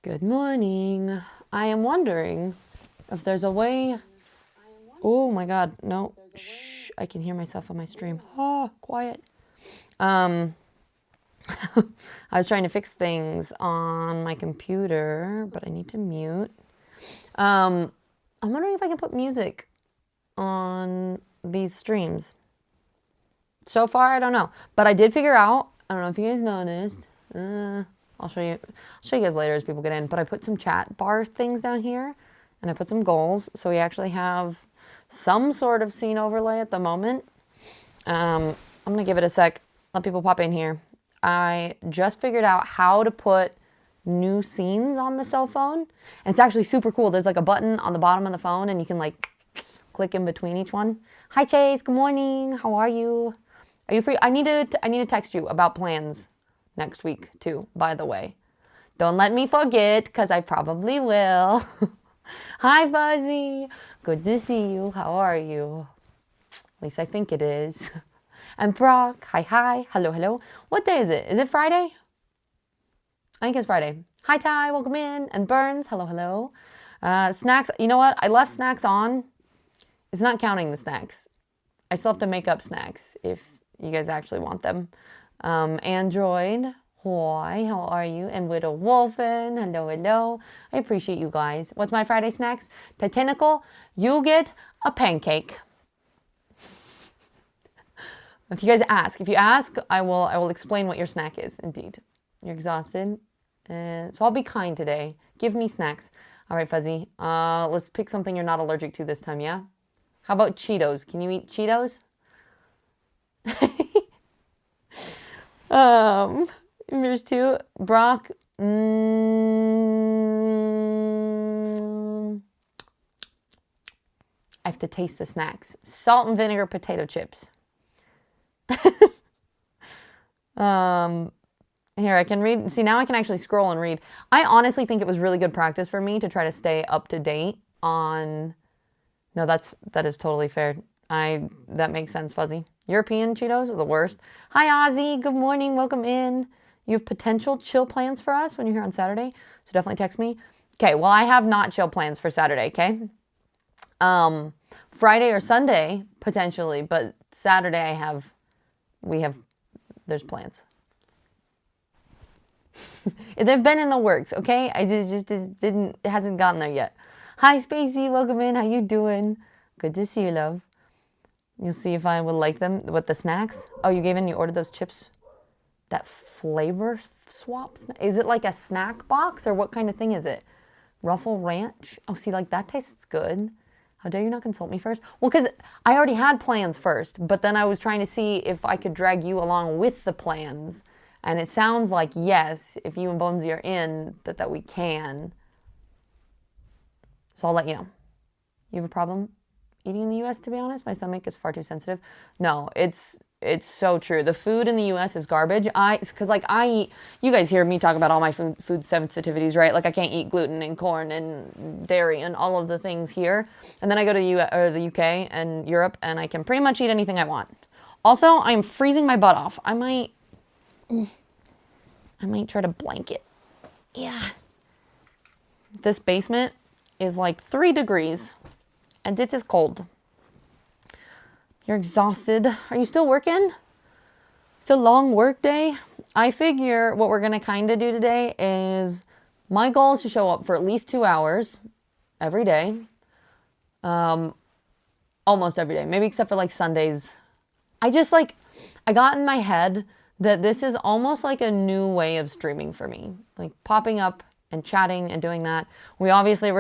Good morning. I am wondering if there's a way. Oh my God, no. Shh, I can hear myself on my stream. Ah, quiet. Um, I was trying to fix things on my computer, but I need to mute. I'm wondering if I can put music on these streams. So far, I don't know, but I did figure out. I don't know if you guys noticed. I'll show you. I'll show you guys later as people get in. But I put some chat bar things down here, and I put some goals, so we actually have some sort of scene overlay at the moment. I'm gonna give it a sec. Let people pop in here. I just figured out how to put new scenes on the cell phone, and it's actually super cool. There's like a button on the bottom of the phone, and you can like click in between each one. Hi Chase, good morning. How are you? Are you free? I need to text you about plans next week too, by the way. Don't let me forget, because I probably will. Hi Fuzzy. Good to see you. How are you? At least I think it is. And Brock, hi. Hello, hello. What day is it? Is it Friday? I think it's Friday. Hi Ty, welcome in. And Burns, hello, hello. Snacks, you know what? I left snacks on. It's not counting the snacks. I still have to make up snacks if you guys actually want them. Android, hi, how are you? And Widow Wolfen, hello, hello. I appreciate you guys. What's my Friday snacks? Titanical, you get a pancake. If you guys ask, I will explain what your snack is. Indeed, you're exhausted, so I'll be kind today. Give me snacks. All right, Fuzzy. Let's pick something you're not allergic to this time. Yeah. How about Cheetos? Can you eat Cheetos? Here's two. Brock. I have to taste the snacks. Salt and vinegar potato chips. Here, I can read. See, now I can actually scroll and read. I honestly think it was really good practice for me to try to stay up to date on... No, that is totally fair. That makes sense, Fuzzy. European Cheetos are the worst. Hi, Ozzy. Good morning. Welcome in. You have potential chill plans for us when you're here on Saturday, so definitely text me. Okay, well, I have not chill plans for Saturday, okay? Friday or Sunday, potentially, but Saturday there's plans. They've been in the works, okay? It hasn't gotten there yet. Hi, Spacey. Welcome in. How you doing? Good to see you, love. You'll see if I would like them. What, the snacks? Oh, you gave in? You ordered those chips? That flavor swap? Is it like a snack box, or what kind of thing is it? Ruffle Ranch? Oh, see, like that tastes good. How dare you not consult me first? Well, because I already had plans first, but then I was trying to see if I could drag you along with the plans. And it sounds like, yes, if you and Bonesy are in, that we can. So I'll let you know. You have a problem eating in the U.S., to be honest? My stomach is far too sensitive. No, it's so true. The food in the U.S. is garbage. Because I eat, you guys hear me talk about all my food sensitivities, right? Like I can't eat gluten and corn and dairy and all of the things here. And then I go to the UK and Europe, and I can pretty much eat anything I want. Also, I'm freezing my butt off. I might try to blanket. Yeah. This basement is like 3 degrees, and it is cold. You're exhausted. Are you still working? It's a long work day. I figure what we're going to kind of do today is my goal is to show up for at least 2 hours every day. Almost every day, maybe except for like Sundays. I got in my head that this is almost like a new way of streaming for me, like popping up and chatting and doing that. We're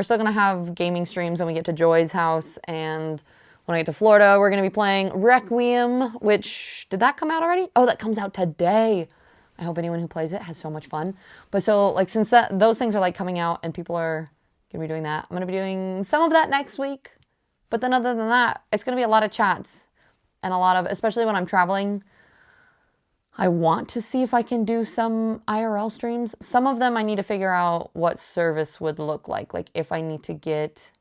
still going to have gaming streams when we get to Joy's house, and when I get to Florida, we're going to be playing Requiem, which, did that come out already? Oh, that comes out today. I hope anyone who plays it has so much fun. But so, like, since those things are, like, coming out and people are going to be doing that, I'm going to be doing some of that next week. But then other than that, it's going to be a lot of chats and a lot of, especially when I'm traveling, I want to see if I can do some IRL streams. Some of them I need to figure out what service would look like if I need to get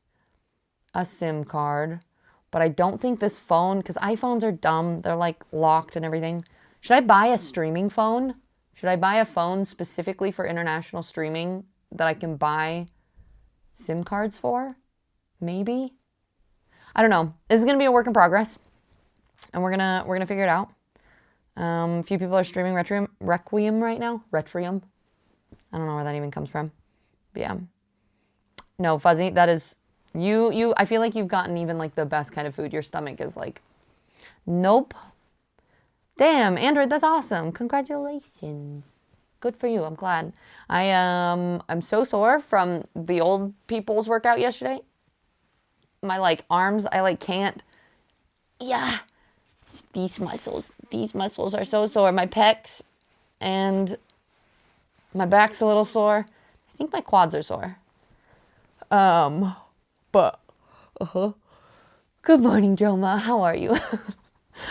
a SIM card. But I don't think this phone, because iPhones are dumb. They're like locked and everything. Should I buy a streaming phone? Should I buy a phone specifically for international streaming that I can buy SIM cards for. Maybe. I don't know. This is gonna be a work in progress, and we're gonna figure it out. A few people are streaming Requiem right now. Retrium. I don't know where that even comes from. But yeah. No, Fuzzy, that is you. I feel like you've gotten even like the best kind of food. Your stomach is like, nope. Damn, Android, that's awesome. Congratulations. Good for you. I'm glad. I'm so sore from the old people's workout yesterday. My like arms, I like can't. Yeah. These muscles are so sore. My pecs and my back's a little sore. I think my quads are sore. But good morning, Joma. How are you?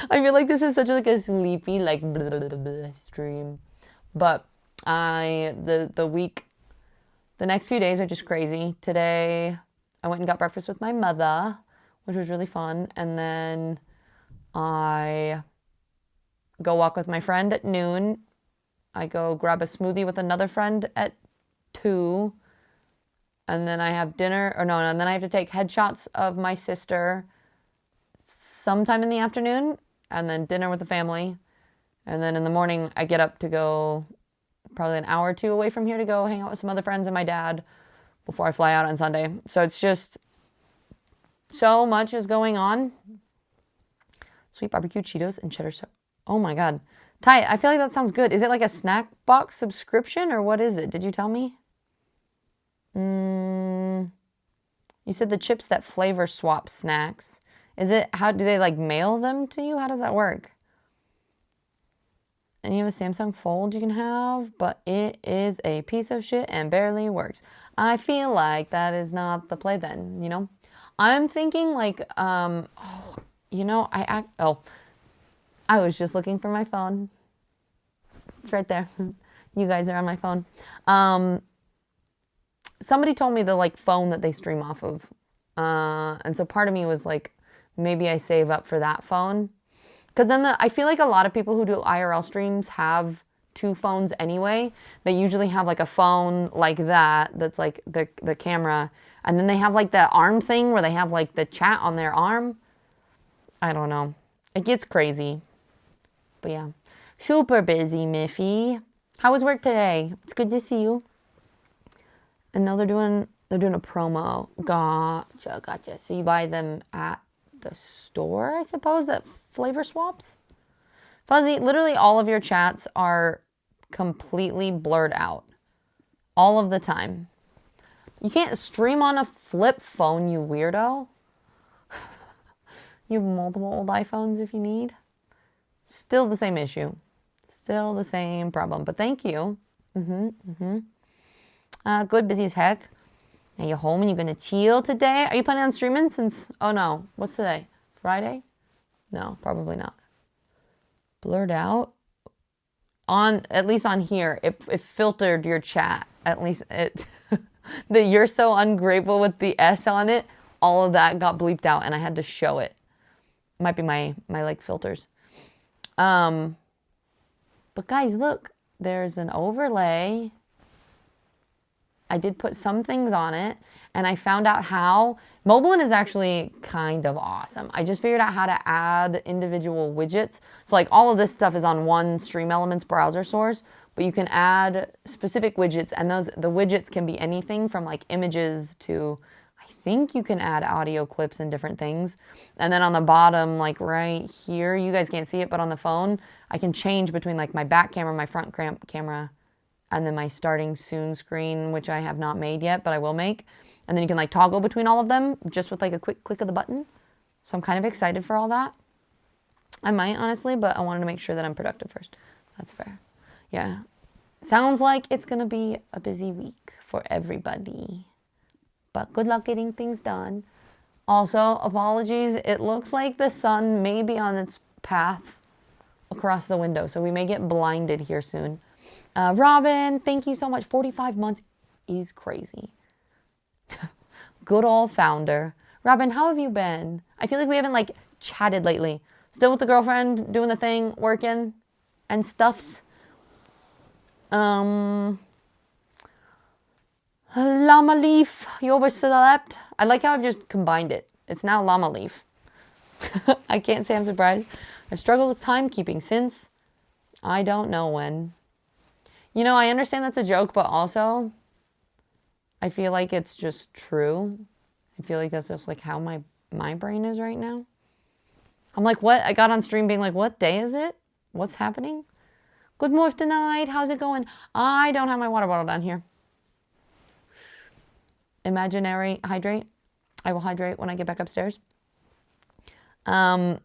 I feel like this is such like a sleepy like blah, blah, blah, blah, stream. But the next few days are just crazy. Today I went and got breakfast with my mother, which was really fun, and then I go walk with my friend at noon. I go grab a smoothie with another friend at 2. And then I have dinner, and then I have to take headshots of my sister sometime in the afternoon, and then dinner with the family. And then in the morning, I get up to go probably an hour or 2 away from here to go hang out with some other friends and my dad before I fly out on Sunday. So it's just so much is going on. Sweet barbecue Cheetos and cheddar sauce. Oh my God. Ty, I feel like that sounds good. Is it like a snack box subscription or what is it? Did you tell me? You said the chips that flavor swap snacks. Is it, how do they like mail them to you? How does that work? And you have a Samsung Fold you can have, but it is a piece of shit and barely works. I feel like that is not the play then, you know? I'm thinking like, I was just looking for my phone. It's right there. You guys are on my phone. Somebody told me the like phone that they stream off of. And so part of me was like, maybe I save up for that phone. Because then I feel like a lot of people who do IRL streams have 2 phones anyway. They usually have like a phone like that, that's like the camera. And then they have like the arm thing where they have like the chat on their arm. I don't know. It gets crazy. But yeah. Super busy, Miffy. How was work today? It's good to see you. And now they're doing a promo. Gotcha. So you buy them at the store, I suppose, that flavor swaps? Fuzzy, literally all of your chats are completely blurred out. All of the time. You can't stream on a flip phone, you weirdo. You have multiple old iPhones if you need. Still the same issue. Still the same problem. But thank you. Good, busy as heck. Now you're home and you're going to chill today. Are you planning on streaming since... Oh, no. What's today? Friday? No, probably not. Blurred out? At least on here, it filtered your chat. At least it... that you're so ungrateful with the S on it. All of that got bleeped out and I had to show it. Might be my like filters. But guys, look. There's an overlay. I did put some things on it and I found out how. Moblin is actually kind of awesome. I just figured out how to add individual widgets. So like all of this stuff is on one Stream Elements browser source, but you can add specific widgets and the widgets can be anything from like images to, I think you can add audio clips and different things. And then on the bottom, like right here, you guys can't see it, but on the phone, I can change between like my back camera, my front camera, and then my starting soon screen, which I have not made yet, but I will make. And then you can like toggle between all of them just with like a quick click of the button. So I'm kind of excited for all that. I might, honestly, but I wanted to make sure that I'm productive first. That's fair. Yeah. Sounds like it's going to be a busy week for everybody. But good luck getting things done. Also, apologies. It looks like the sun may be on its path across the window, so we may get blinded here soon. Robin, thank you so much. 45 months is crazy. Good old founder. Robin, how have you been? I feel like we haven't like chatted lately. Still with the girlfriend, doing the thing, working and stuffs. Llama leaf, you overslept. I like how I've just combined it. It's now llama leaf. I can't say I'm surprised. I've struggled with timekeeping since I don't know when. You know, I understand that's a joke, but also I feel like it's just true. I feel like that's just like how my brain is right now. I'm like, what? I got on stream being like, what day is it? What's happening? Good morning tonight. How's it going? I don't have my water bottle down here. Imaginary hydrate. I will hydrate when I get back upstairs. My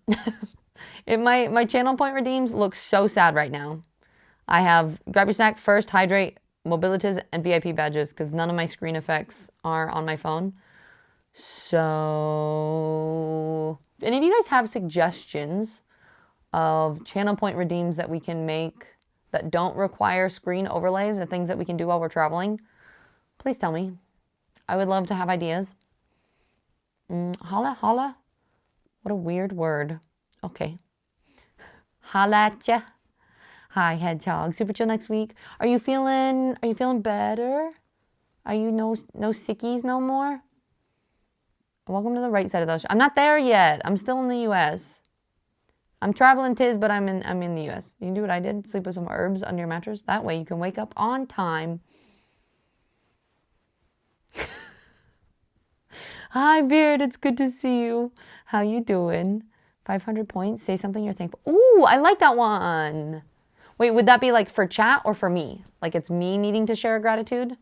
channel point redeems look so sad right now. I have grab your snack, first, hydrate, mobilities, and VIP badges because none of my screen effects are on my phone. So, if any of you guys have suggestions of channel point redeems that we can make that don't require screen overlays or things that we can do while we're traveling, please tell me. I would love to have ideas. Holla, holla. What a weird word. Okay. Holla at ya. Hi, Hedgehog. Super chill next week. Are you feeling better? Are you no sickies no more? Welcome to the right side of the ocean. I'm not there yet. I'm still in the US. I'm traveling but I'm in the US. You can do what I did. Sleep with some herbs under your mattress. That way you can wake up on time. Hi, Beard. It's good to see you. How you doing? 500 points. Say something you're thankful. Ooh, I like that one. Wait, would that be like for chat or for me? Like it's me needing to share a gratitude?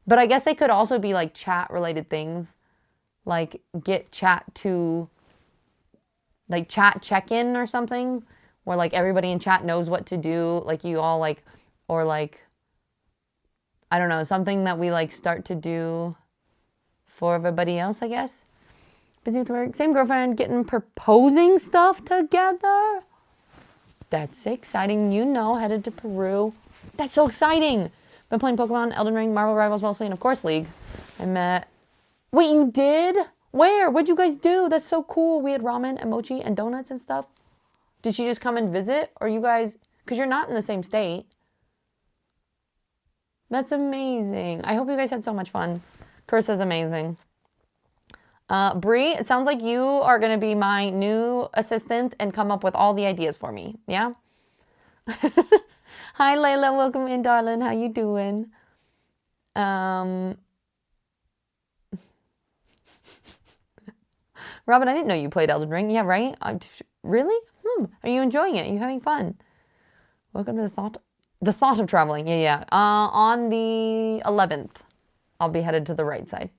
But I guess they could also be like chat related things. Like get chat to like chat check-in or something where like everybody in chat knows what to do. Like you all like, or like, I don't know, something that we like start to do for everybody else, I guess. Busy with work, same girlfriend, getting proposing stuff together. That's exciting. You know, headed to Peru. That's so exciting. Been playing Pokemon, Elden Ring, Marvel Rivals mostly, and of course League. I met... Wait, you did? Where? What'd you guys do? That's so cool. We had ramen and mochi and donuts and stuff. Did she just come and visit? Or you guys... Because you're not in the same state. That's amazing. I hope you guys had so much fun. Carissa's amazing. Bree, it sounds like you are going to be my new assistant and come up with all the ideas for me. Yeah? Hi, Layla. Welcome in, darling. How you doing? Robin, I didn't know you played Elden Ring. Yeah, right? Really? Are you enjoying it? Are you having fun? Welcome to the thought of traveling. Yeah. On the 11th, I'll be headed to the right side.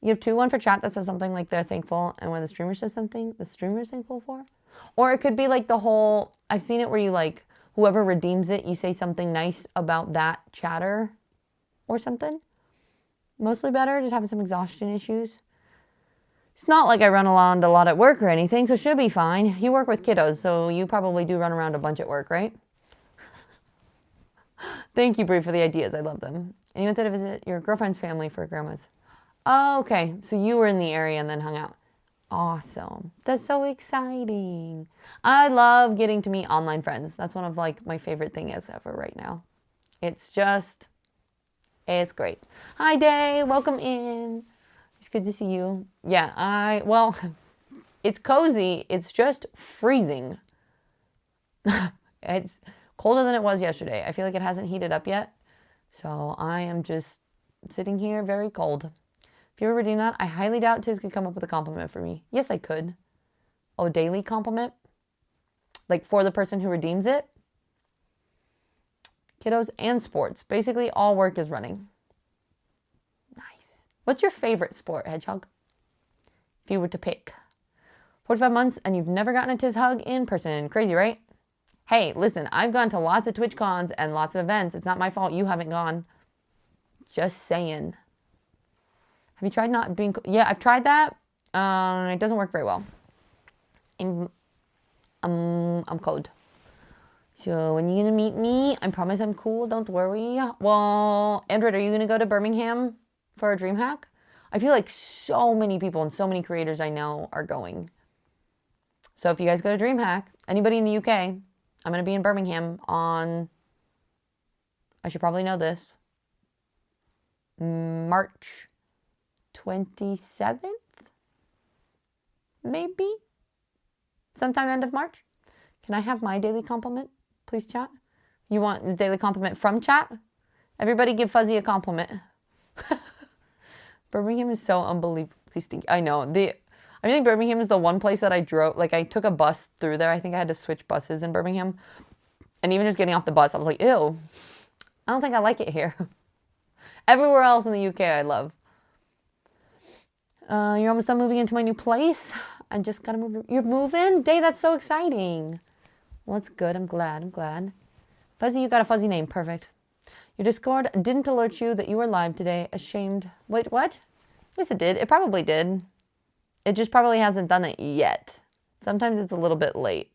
You have one for chat that says something like they're thankful, and when the streamer says something, the streamer is thankful for. Or it could be like the whole, I've seen it where you like, whoever redeems it, you say something nice about that chatter or something. Mostly better, just having some exhaustion issues. It's not like I run around a lot at work or anything, so it should be fine. You work with kiddos, so you probably do run around a bunch at work, right? Thank you, Brie, for the ideas. I love them. And you went there to visit your girlfriend's family for grandma's. Oh, okay. So you were in the area and then hung out. Awesome. That's so exciting. I love getting to meet online friends. That's one of like my favorite things ever right now. It's great. Hi, Day. Welcome in. It's good to see you. Yeah, well, it's cozy. It's just freezing. It's colder than it was yesterday. I feel like it hasn't heated up yet. So I am just sitting here very cold. If you ever redeem that, I highly doubt Tiz could come up with a compliment for me. Yes, I could. Oh, daily compliment? Like for the person who redeems it? Kiddos and sports. Basically, all work is running. Nice. What's your favorite sport, Hedgehog? If you were to pick. 45 months and you've never gotten a Tiz hug in person. Crazy, right? Hey, listen, I've gone to lots of Twitch cons and lots of events. It's not my fault you haven't gone. Just saying. Have you tried not being... Yeah, I've tried that. It doesn't work very well. I'm cold. So when you gonna meet me? I promise I'm cool. Don't worry. Well, Android, are you gonna go to Birmingham for a DreamHack? I feel like so many people and so many creators I know are going. So if you guys go to DreamHack, anybody in the UK, I'm gonna be in Birmingham on... I should probably know this. March 27th? Maybe? Sometime end of March? Can I have my daily compliment, please, chat? You want the daily compliment from chat? Everybody give Fuzzy a compliment. Birmingham is so unbelievably stinky. I know. I think Birmingham is the one place that I drove. Like, I took a bus through there. I think I had to switch buses in Birmingham. And even just getting off the bus, I was like, ew. I don't think I like it here. Everywhere else in the UK, I love. You're almost done moving into my new place. I just gotta move. You're moving? Day, that's so exciting. Well, that's good. I'm glad. Fuzzy, you got a fuzzy name. Perfect. Your Discord didn't alert you that you were live today. Ashamed. Wait, what? Yes, it did. It probably did. It just probably hasn't done it yet. Sometimes it's a little bit late.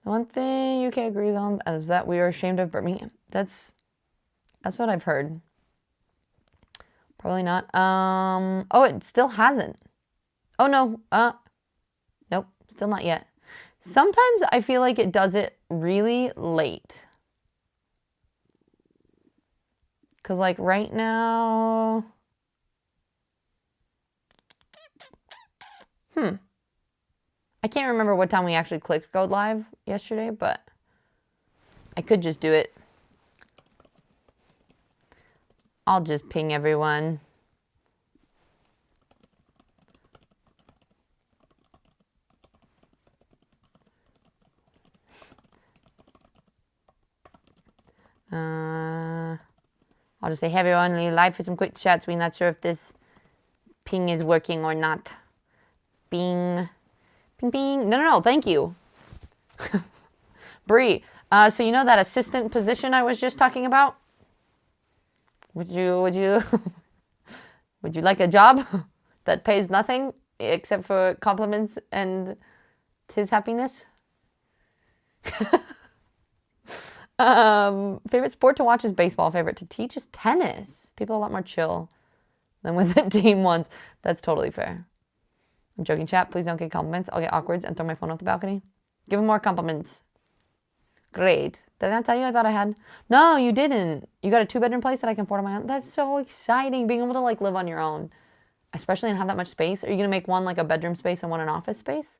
The one thing UK agrees on is that we are ashamed of Birmingham. That's what I've heard. Probably not. Oh, it still hasn't. Oh, no. Nope. Still not yet. Sometimes I feel like it does it really late. Because, like, right now... I can't remember what time we actually clicked go live yesterday, but I could just do it. I'll just ping everyone. I'll just say, hey everyone, live for some quick chats. We're not sure if this ping is working or not. Bing. Ping, ping. No, thank you. Bree, so you know that assistant position I was just talking about? Would you would you like a job that pays nothing except for compliments and his happiness? Favorite sport to watch is baseball. Favorite to teach is tennis. People are a lot more chill than with the team ones. That's totally fair. I'm joking, chat. Please don't get compliments. I'll get awkward and throw my phone off the balcony. Give him more compliments. Great. Did I not tell you I thought I had? No, you didn't. You got a 2-bedroom place that I can afford on my own. That's so exciting. Being able to, like, live on your own. Especially and have that much space. Are you going to make one, like, a bedroom space and one an office space?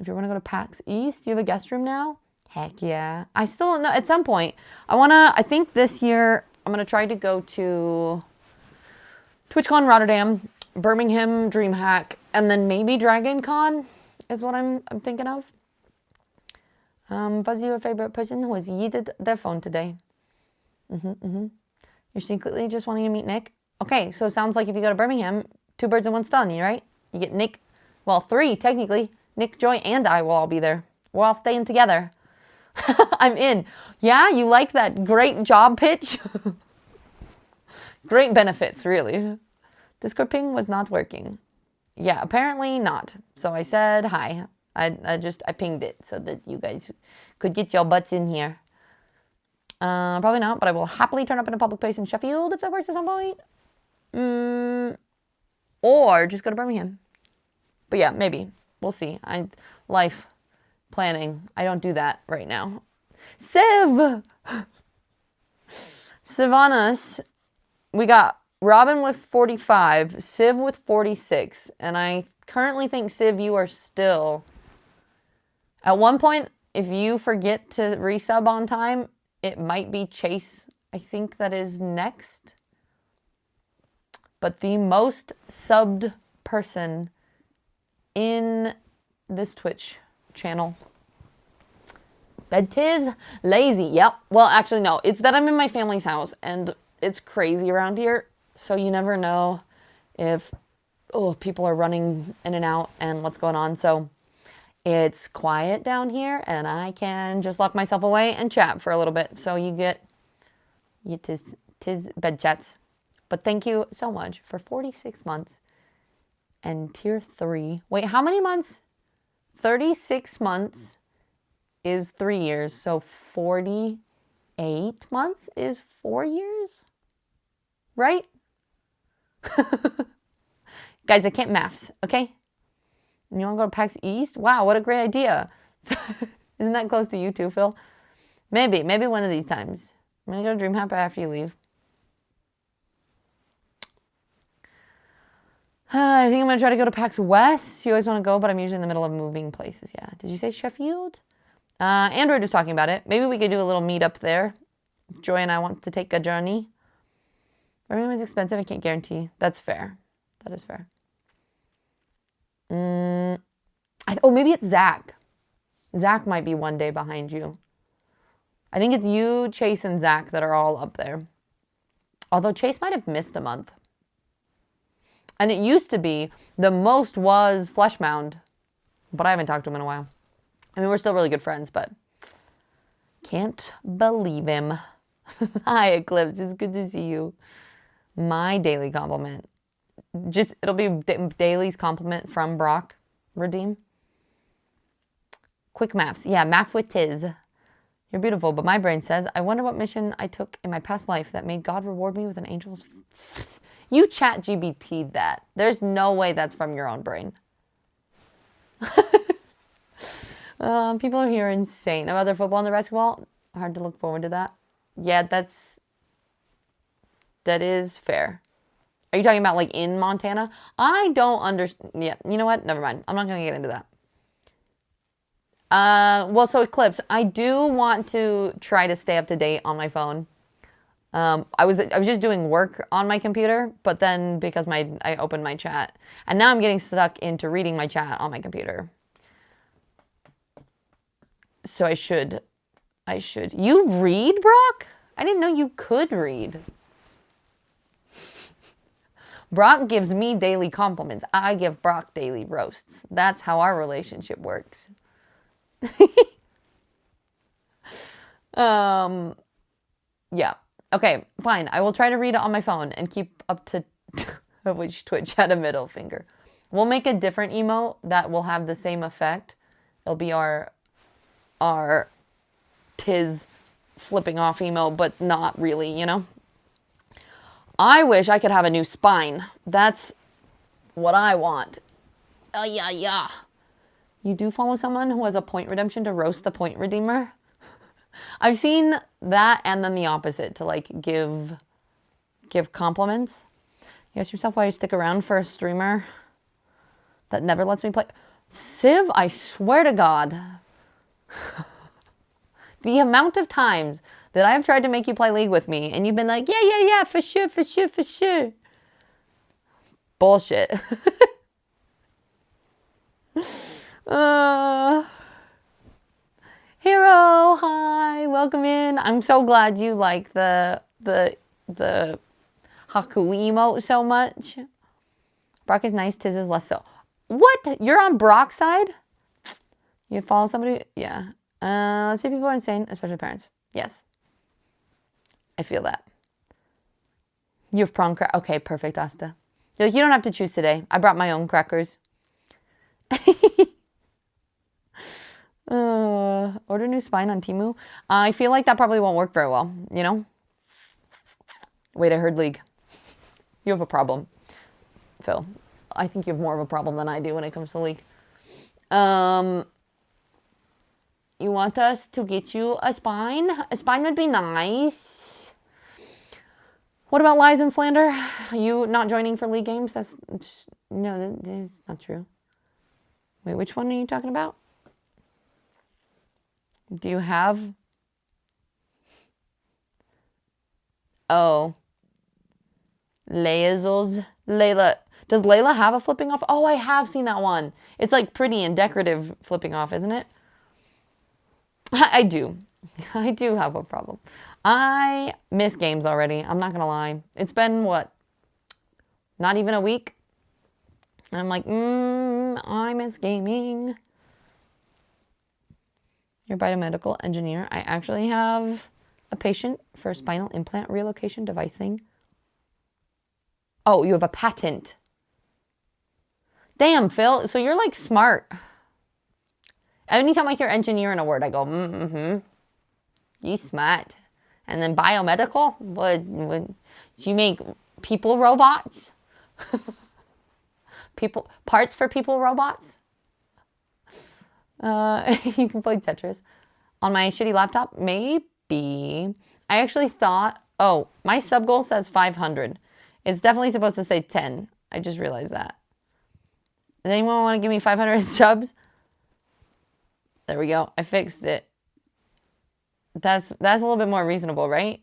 If you want to go to PAX East, do you have a guest room now? Heck yeah. I still don't know. At some point, I think this year, I'm going to try to go to TwitchCon Rotterdam, Birmingham DreamHack, and then maybe Dragon Con is what I'm thinking of. Fuzzy, your favorite person who has yeeted their phone today? You're secretly just wanting to meet Nick? Okay, so it sounds like if you go to Birmingham, 2 birds in one stone, right? You get Nick, well, 3 technically. Nick, Joy, and I will all be there. We're all staying together. I'm in. Yeah, you like that great job pitch? Great benefits, really. Discord ping was not working. Yeah, apparently not. So I said hi. I pinged it so that you guys could get your butts in here. Probably not, but I will happily turn up in a public place in Sheffield if that works at some point. Or just go to Birmingham. But yeah, maybe. We'll see. Life planning. I don't do that right now. Civ! Sylvanas, we got Robin with 45, Civ with 46, and I currently think, Civ, you are still... At one point, if you forget to resub on time, it might be Chase, I think, that is next. But the most subbed person in this Twitch channel. Betiz lazy. Yep. Well, actually, no. It's that I'm in my family's house, and it's crazy around here. So you never know if people are running in and out and what's going on. So it's quiet down here, and I can just lock myself away and chat for a little bit. So you get tis bed chats. But thank you so much for 46 months and tier 3. Wait, how many months? 36 months is 3 years. So 48 months is 4 years? Right? Guys, I can't maths, okay? And you want to go to PAX East? Wow, what a great idea. Isn't that close to you too, Phil? Maybe one of these times. I'm gonna go to DreamHack after you leave. I think I'm gonna try to go to PAX West. You always want to go, but I'm usually in the middle of moving places. Yeah. Did you say Sheffield? Android was talking about it. Maybe we could do a little meetup there. Joy and I want to take a journey. Everything is expensive. I can't guarantee. That's fair. That is fair. Oh, maybe it's Zach. Zach might be one day behind you. I think it's you, Chase, and Zach that are all up there. Although Chase might have missed a month. And it used to be the most was Fleshmound. But I haven't talked to him in a while. I mean, we're still really good friends, but can't believe him. Hi, Eclipse. It's good to see you. My daily compliment. It'll be Daly's compliment from Brock. Redeem. Quick maps. Yeah, math with Tiz. You're beautiful, but my brain says, I wonder what mission I took in my past life that made God reward me with an angel's... You ChatGPT'd that. There's no way that's from your own brain. People are here insane. About their football and their basketball, hard to look forward to that. Yeah, that is fair. Are you talking about like in Montana? I don't understand. Yeah, you know what? Never mind. I'm not going to get into that. Well, so Eclipse, I do want to try to stay up to date on my phone. I was just doing work on my computer, but then because I opened my chat, and now I'm getting stuck into reading my chat on my computer. So I should. You read, Brock? I didn't know you could read. Brock gives me daily compliments. I give Brock daily roasts. That's how our relationship works. Yeah. Okay, fine. I will try to read it on my phone and keep up to which Twitch had a middle finger. We'll make a different emote that will have the same effect. It'll be our Tiz flipping off emote, but not really, you know? I wish I could have a new spine. That's what I want. Yeah. You do follow someone who has a point redemption to roast the point redeemer? I've seen that and then the opposite, to like give compliments. You ask yourself why you stick around for a streamer that never lets me play. Civ, I swear to God. The amount of times that I've tried to make you play League with me and you've been like, yeah, for sure. Bullshit. Hero, hi, welcome in. I'm so glad you like the Haku emote so much. Brock is nice, Tiz is less so. What? You're on Brock's side? You follow somebody? Yeah. Let's say people are insane, especially parents. Yes. I feel that. You have prawn crack. Okay, perfect, Asta. You're like, you don't have to choose today. I brought my own crackers. Order new spine on Temu. I feel like that probably won't work very well, you know? Wait, I heard League. You have a problem, Phil. I think you have more of a problem than I do when it comes to League. You want us to get you a spine? A spine would be nice. What about lies and slander? You not joining for League games? That's not true. Wait, which one are you talking about? Do you have? Oh. Layla. Does Layla have a flipping off? Oh, I have seen that one. It's like pretty and decorative flipping off, isn't it? I do. I do have a problem. I miss games already. I'm not going to lie. It's been, what? Not even a week? And I'm like, I miss gaming. You're a biomedical engineer. I actually have a patient for a spinal implant relocation device thing. Oh, you have a patent. Damn, Phil. So you're like smart. Anytime I hear engineer in a word, I go, You smart. And then biomedical? What do you make people robots? Parts for people robots? You can play Tetris. On my shitty laptop? Maybe. I actually thought, oh, my sub goal says 500. It's definitely supposed to say 10. I just realized that. Does anyone want to give me 500 subs? There we go. I fixed it. That's a little bit more reasonable, right?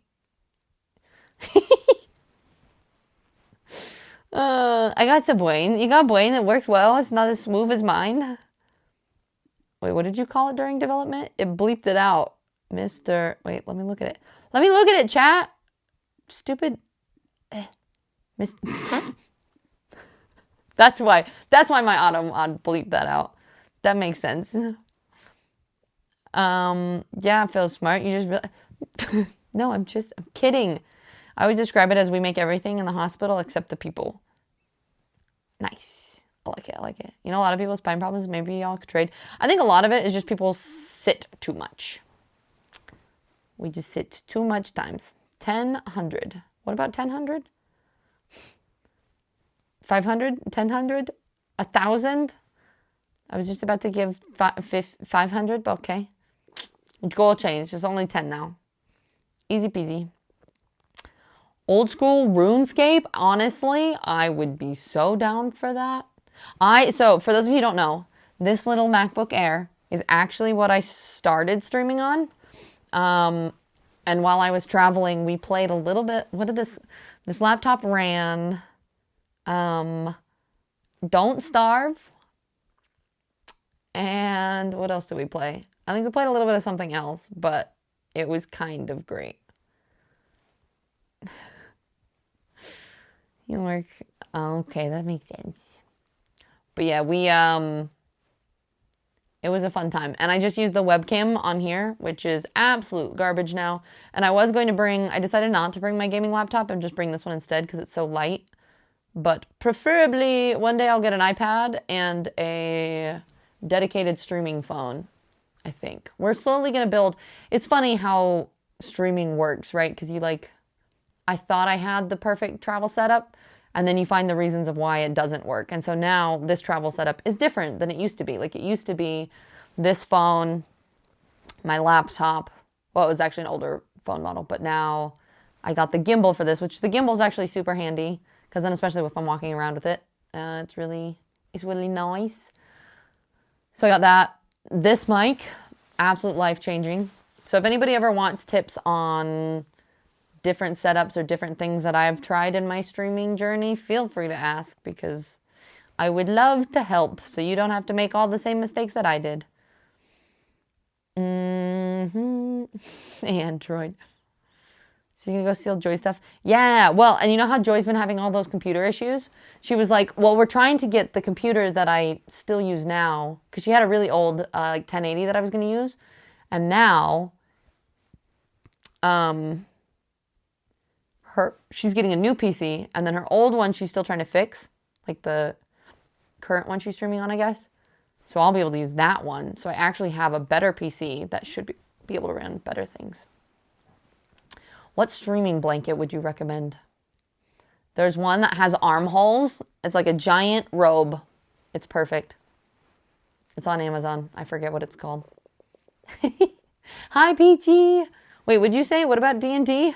I got Subwayne. You got Bwayne. It works well. It's not as smooth as mine. Wait, what did you call it during development? It bleeped it out. Mr. Wait, let me look at it. Let me look at it, chat. Stupid. That's why my auto bleeped that out. That makes sense. Yeah, Phil Smart. You just no, I'm kidding. I always describe it as we make everything in the hospital except the people. Nice. I like it. I like it. You know, a lot of people with spine problems, maybe y'all could trade. I think a lot of it is just people sit too much. We just sit too much times. 1,000. What about 1,000? 500? 1,000? 1,000? I was just about to give 500, but okay. Goal change. It's only 10 now. Easy peasy. Old school RuneScape, honestly, I would be so down for that. So for those of you who don't know, this little MacBook Air is actually what I started streaming on. And while I was traveling, we played a little bit. What did this laptop ran? Don't Starve. And what else did we play? I think we played a little bit of something else, but it was kind of great. You work. Okay, that makes sense. But yeah, it was a fun time. And I just used the webcam on here, which is absolute garbage now. And I decided not to bring my gaming laptop and just bring this one instead because it's so light. But preferably one day I'll get an iPad and a dedicated streaming phone, I think. We're slowly going to build. It's funny how streaming works, right? Because I thought I had the perfect travel setup, and then you find the reasons of why it doesn't work. And so now this travel setup is different than it used to be. Like it used to be this phone, my laptop. Well, it was actually an older phone model, but now I got the gimbal for this, which the gimbal is actually super handy because then especially if I'm walking around with it, it's really nice. So I got that. This mic, absolute life-changing. So if anybody ever wants tips on different setups or different things that I've tried in my streaming journey, feel free to ask because I would love to help so you don't have to make all the same mistakes that I did. Android. So you're gonna go steal Joy's stuff? Yeah, well, and you know how Joy's been having all those computer issues? She was like, well, we're trying to get the computer that I still use now, because she had a really old 1080 that I was gonna use, and now she's getting a new PC, and then her old one she's still trying to fix, like the current one she's streaming on, I guess. So I'll be able to use that one. So I actually have a better PC that should be able to run better things. What streaming blanket would you recommend? There's one that has armholes. It's like a giant robe. It's perfect. It's on Amazon. I forget what it's called. Hi, Peachy. Wait, would you say, what about D&D?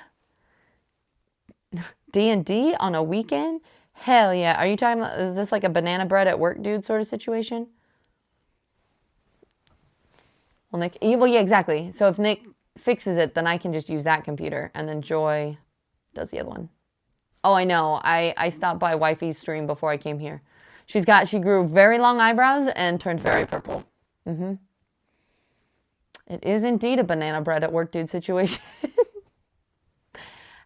D&D on a weekend? Hell yeah. Are you talking about, is this like a banana bread at work dude sort of situation? Well, Nick, well, yeah, exactly. So if Nick fixes it, then I can just use that computer, and then Joy does the other one. Oh, I know. I stopped by Wifey's stream before I came here. She grew very long eyebrows and turned very purple. It is indeed a banana bread at work dude situation.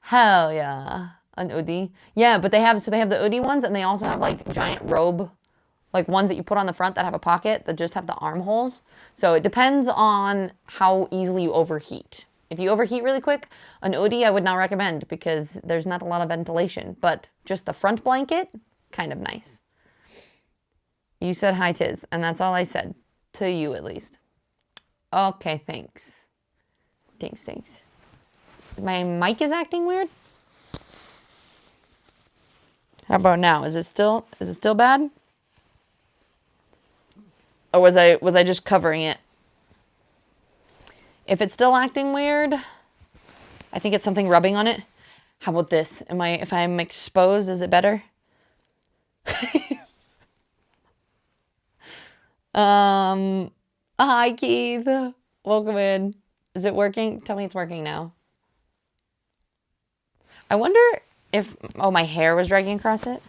Hell yeah. An hoodie. Yeah, but they have the hoodie ones, and they also have like giant robe, like ones that you put on the front that have a pocket that just have the armholes. So it depends on how easily you overheat. If you overheat really quick, an hoodie I would not recommend because there's not a lot of ventilation, but just the front blanket, kind of nice. You said hi, Tiz, and that's all I said. To you, at least. Okay, thanks. Thanks. My mic is acting weird? How about now? Is it still bad? Or was I just covering it? If it's still acting weird, I think it's something rubbing on it. How about this? If I'm exposed, is it better? Hi Keith. Welcome in. Is it working? Tell me it's working now. I wonder if, oh, my hair was dragging across it.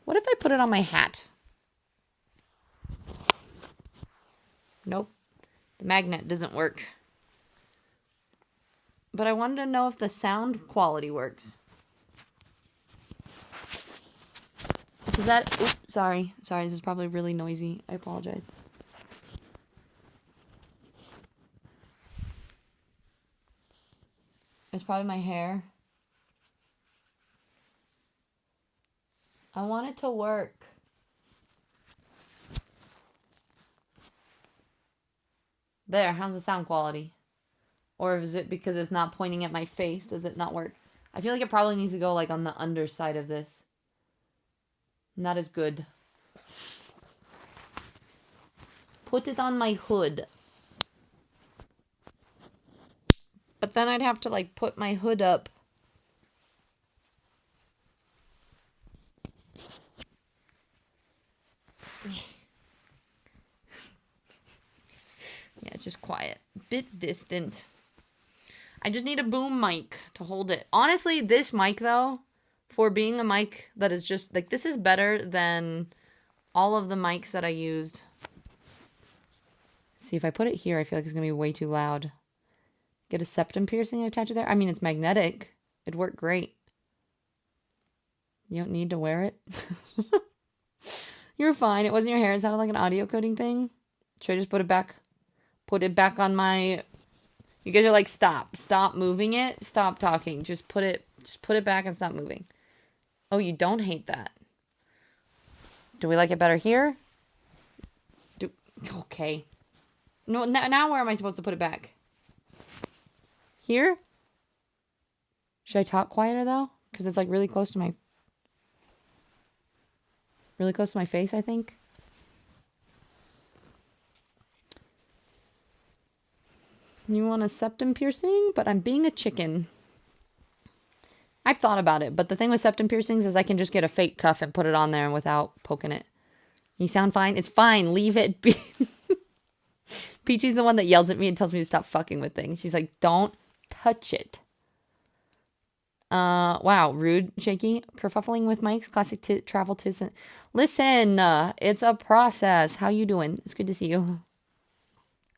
What if I put it on my hat? Nope. The magnet doesn't work. But I wanted to know if the sound quality works. Is that... Oops, sorry. Sorry, this is probably really noisy. I apologize. It's probably my hair. I want it to work. There, how's the sound quality? Or is it because it's not pointing at my face? Does it not work? I feel like it probably needs to go like on the underside of this. Not as good. Put it on my hood. But then I'd have to like put my hood up. Yeah, it's just quiet. Bit distant. I just need a boom mic to hold it. Honestly, this mic though, for being a mic that is just like, this is better than all of the mics that I used. See, if I put it here, I feel like it's gonna be way too loud. Get a septum piercing and attach it there. I mean, it's magnetic. It'd work great. You don't need to wear it. You're fine. It wasn't your hair. It sounded like an audio coding thing. Should I just put it back? Put it back on my... You guys are like, stop. Stop moving it. Stop talking. Just put it back and stop moving. Oh, you don't hate that. Do we like it better here? Okay. No, now where am I supposed to put it back? Here? Should I talk quieter though? Because it's like really close to my... Really close to my face, I think. You want a septum piercing? But I'm being a chicken. I've thought about it, but the thing with septum piercings is I can just get a fake cuff and put it on there without poking it. You sound fine? It's fine. Leave it be. Peachy's the one that yells at me and tells me to stop fucking with things. She's like, don't touch it. Wow, rude, shaky, kerfuffling with mics, classic travel tips. Listen, it's a process. How you doing? It's good to see you.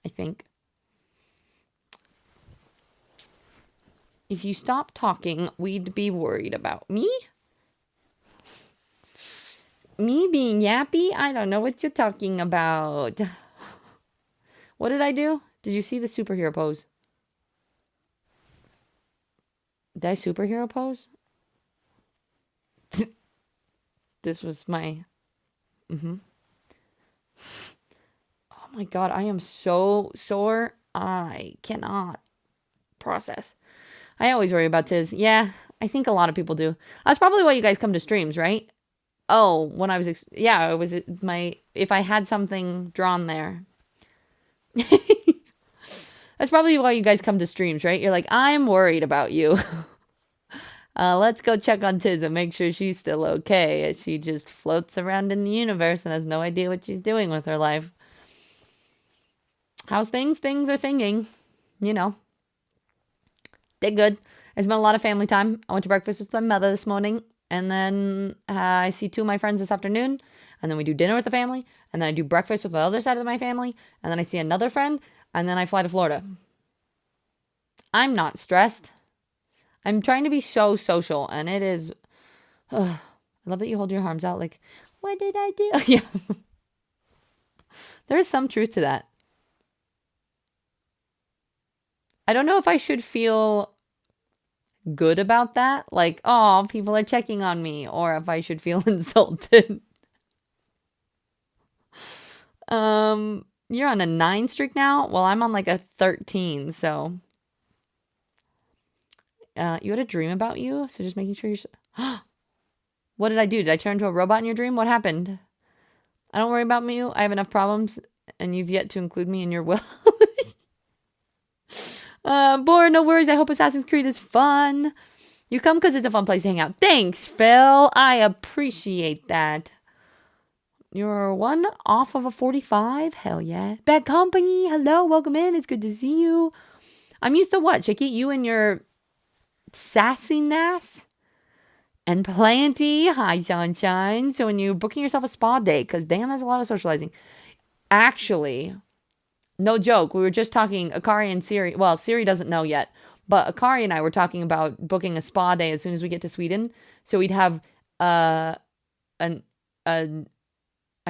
I think. If you stop talking, we'd be worried about me. Me being yappy? I don't know what you're talking about. What did I do? Did you see the superhero pose? Did I superhero pose? This was my... Oh my god, I am so sore. I cannot process. I always worry about Tiz. Yeah, I think a lot of people do. That's probably why you guys come to streams, right? Oh, when I was... yeah, it was my... If I had something drawn there. That's probably why you guys come to streams, right? You're like, I'm worried about you. Let's go check on Tiz and make sure she's still okay as she just floats around in the universe and has no idea what she's doing with her life. How's things? Things are thinking. You know. Did good. I spent a lot of family time. I went to breakfast with my mother this morning. And then I see two of my friends this afternoon. And then we do dinner with the family. And then I do breakfast with the other side of my family. And then I see another friend. And then I fly to Florida. I'm not stressed. I'm trying to be so social. And it is... I love that you hold your arms out like, what did I do? Yeah. There is some truth to that. I don't know if I should feel good about that. Like, oh, people are checking on me. Or if I should feel insulted. You're on a 9 streak now? Well, I'm on like a 13, so... you had a dream about you? So just making sure you're... What did I do? Did I turn into a robot in your dream? What happened? I don't worry about me. I have enough problems, and you've yet to include me in your will. Bora, no worries. I hope Assassin's Creed is fun. You come because it's a fun place to hang out. Thanks, Phil. I appreciate that. You're one off of a 45? Hell yeah. Bad company. Hello, welcome in. It's good to see you. I'm used to what, Chicky? You and your sassiness? And plenty. Hi, sunshine. So when you're booking yourself a spa day, because damn, that's a lot of socializing. Actually, no joke. We were just talking, Akari and Siri. Well, Siri doesn't know yet. But Akari and I were talking about booking a spa day as soon as we get to Sweden. So we'd have I'm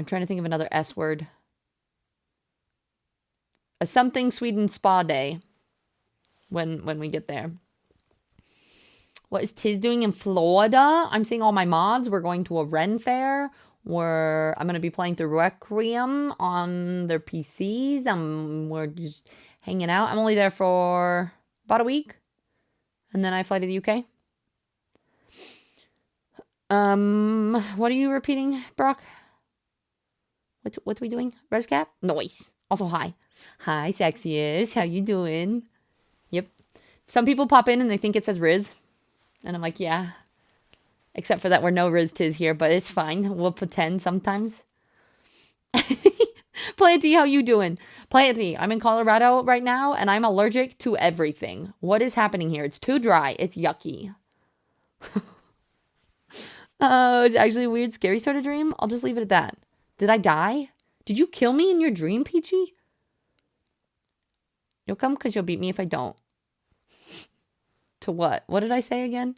trying to think of another S word. A something Sweden spa day when we get there. What is Tiz doing in Florida? I'm seeing all my mods. We're going to a Ren fair where I'm going to be playing through Requiem on their PCs. We're just hanging out. I'm only there for about a week. And then I fly to the UK. What are you repeating, Brock? What are we doing? Rescap? Noise. Also, hi. Hi, sexiest. How you doing? Yep. Some people pop in and they think it says Riz. And I'm like, yeah. Except for that we're no Riz Tiz here, but it's fine. We'll pretend sometimes. Planty, how you doing? Planty, I'm in Colorado right now, and I'm allergic to everything. What is happening here? It's too dry. It's yucky. It's actually a weird, scary sort of dream. I'll just leave it at that. Did I die? Did you kill me in your dream, Peachy? You'll come because you'll beat me if I don't. To what? What did I say again?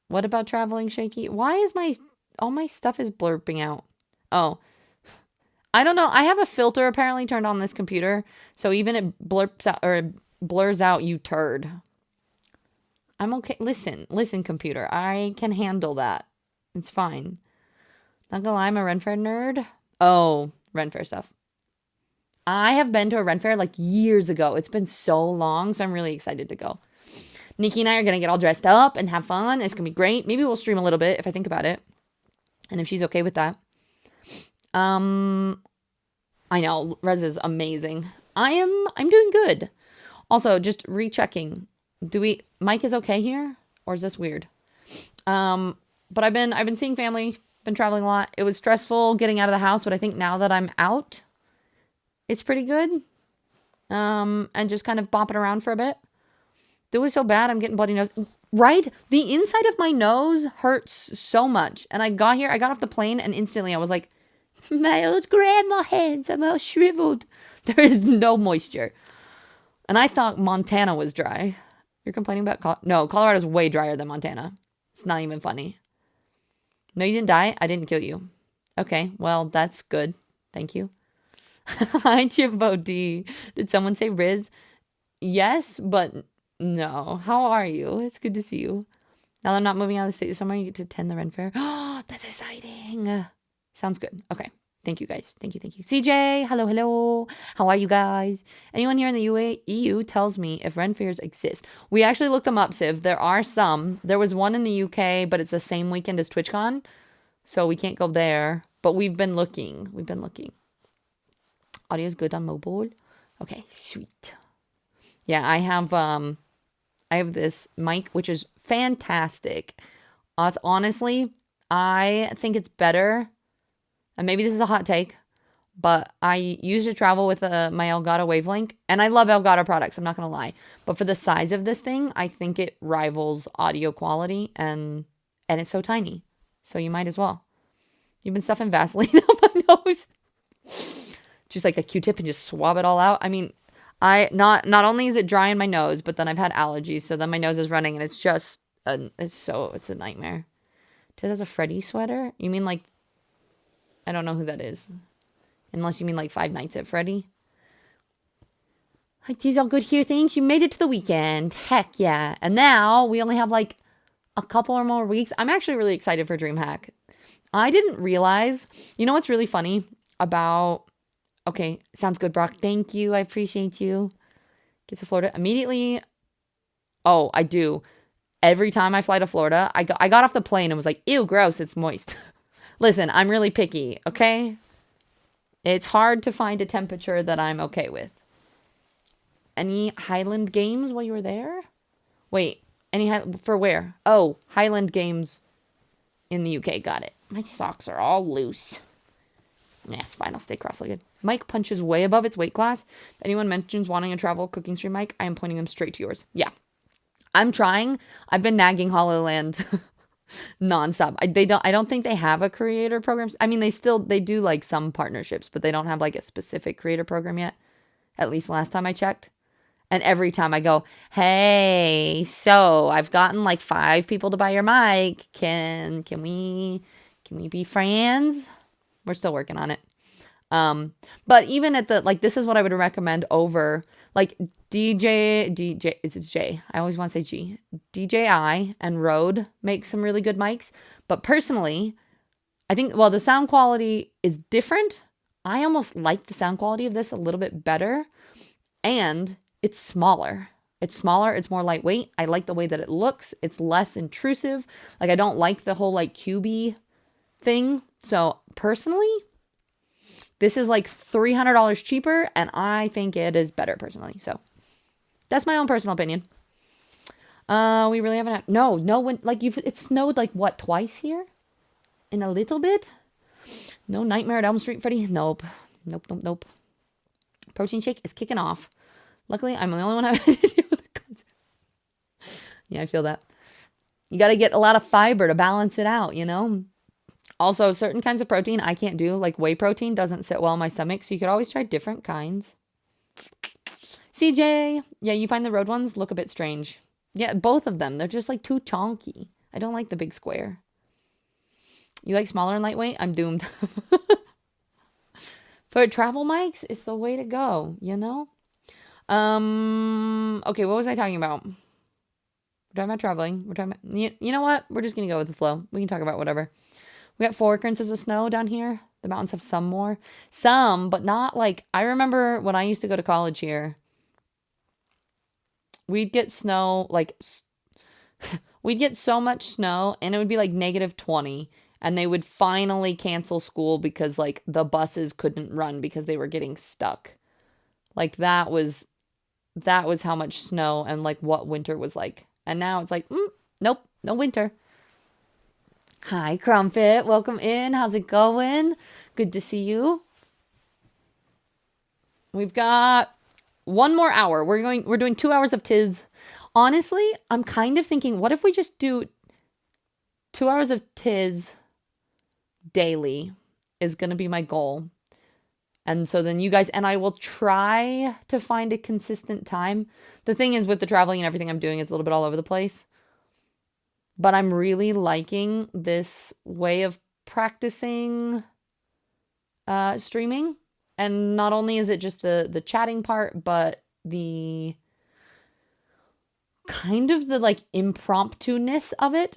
What about traveling, Shaky? Why is all my stuff is blurping out? Oh. I don't know. I have a filter apparently turned on this computer. So even it blurps out or it blurs out you turd. I'm okay. Listen, computer. I can handle that. It's fine. Not gonna lie, I'm a Ren Fair nerd. Oh, Ren Fair stuff. I have been to a Ren Fair like years ago. It's been so long, so I'm really excited to go. Nikki and I are going to get all dressed up and have fun. It's going to be great. Maybe we'll stream a little bit if I think about it. And if she's okay with that. I know, Rez is amazing. I'm doing good. Also, just rechecking. Mike is okay here? Or is this weird? But I've been seeing family, been traveling a lot. It was stressful getting out of the house, but I think now that I'm out, it's pretty good. And just kind of bopping around for a bit. It was so bad, I'm getting bloody nose. Right? The inside of my nose hurts so much. And I got off the plane, and instantly I was like, my old grandma hands, I'm all shriveled. There is no moisture. And I thought Montana was dry. You're complaining about No, Colorado's way drier than Montana. It's not even funny. No, you didn't die? I didn't kill you. Okay, well, that's good. Thank you. Hi, Jimbo D. Did someone say Riz? Yes, but no. How are you? It's good to see you. Now that I'm not moving out of the state somewhere, you get to attend the Ren Fair. Oh, that's exciting. Sounds good. Okay. Thank you, guys. Thank you. CJ, hello. How are you guys? Anyone here in the EU tells me if Ren Fairs exist. We actually looked them up, Civ. There are some. There was one in the UK, but it's the same weekend as TwitchCon. So we can't go there. But we've been looking. Audio's good on mobile. Okay, sweet. Yeah, I have this mic, which is fantastic. It's honestly, I think it's better. And maybe this is a hot take, but I used to travel with my Elgato Wavelink, and I love Elgato products. I'm not going to lie. But for the size of this thing, I think it rivals audio quality, and it's so tiny. So you might as well. You've been stuffing Vaseline on my nose. Just like a Q-tip and just swab it all out. I mean, not only is it dry in my nose, but then I've had allergies, so then my nose is running, and it's just it's a nightmare. Tiz has a Freddy sweater? You mean like, I don't know who that is. Unless you mean like Five Nights at Freddy. Hi, Tiz, all good here. Thanks. You made it to the weekend. Heck yeah. And now we only have like a couple or more weeks. I'm actually really excited for DreamHack. I didn't realize, you know what's really funny about, okay, sounds good, Brock. Thank you. I appreciate you. Get to Florida immediately. Oh, I do. Every time I fly to Florida, I got off the plane and was like, ew, gross, it's moist. Listen, I'm really picky, okay? It's hard to find a temperature that I'm okay with. any Highland Games while you were there? Wait, for where? Oh, Highland Games in the UK. Got it. My socks are all loose. Yeah, it's fine. I'll stay cross-legged. Mike punches way above its weight class. If anyone mentions wanting a travel cooking stream, Mike, I am pointing them straight to yours. Yeah. I'm trying. I've been nagging HoloLand nonstop. I don't think they have a creator program. I mean, they do like some partnerships, but they don't have like a specific creator program yet. At least last time I checked. And every time I go, hey, so I've gotten like 5 people to buy your mic. Can we be friends? We're still working on it. But even at the, like, this is what I would recommend over, like, is it J? I always want to say G. DJI and Rode make some really good mics. But personally, I think, well, the sound quality is different. I almost like the sound quality of this a little bit better. And it's smaller. It's more lightweight. I like the way that it looks. It's less intrusive. Like, I don't like the whole, like, cubey thing. So, personally, this is like $300 cheaper, and I think it is better personally. So, that's my own personal opinion. We really haven't had, no, when, like, it snowed, like, what, twice here? In a little bit? No Nightmare at Elm Street, Freddy? Nope. Protein shake is kicking off. Luckily, I'm the only one having to deal with the concept. Yeah, I feel that. You got to get a lot of fiber to balance it out, you know? Also, certain kinds of protein I can't do, like whey protein doesn't sit well in my stomach, so you could always try different kinds. CJ, yeah, you find the Rode ones look a bit strange. Yeah, both of them. They're just like too chonky. I don't like the big square. You like smaller and lightweight? I'm doomed. For travel mics, it's the way to go, you know? Okay, what was I talking about? We're talking about traveling. We're talking about, you know what? We're just going to go with the flow. We can talk about whatever. We got 4 occurrences of snow down here. The mountains have some more. Some, but not like, I remember when I used to go to college here, we'd get snow, like, we'd get so much snow, and it would be like -20, and they would finally cancel school because, like, the buses couldn't run because they were getting stuck. Like, that was how much snow and, like, what winter was like. And now it's like, nope, no winter. Hi, Crumpet. Welcome in. How's it going? Good to see you. We've got 1 more hour. We're doing 2 hours of Tiz. Honestly, I'm kind of thinking, what if we just do 2 hours of Tiz daily is going to be my goal. And so then you guys and I will try to find a consistent time. The thing is with the traveling and everything I'm doing, it's a little bit all over the place. But I'm really liking this way of practicing streaming. And not only is it just the chatting part, but the kind of the like impromptu-ness of it,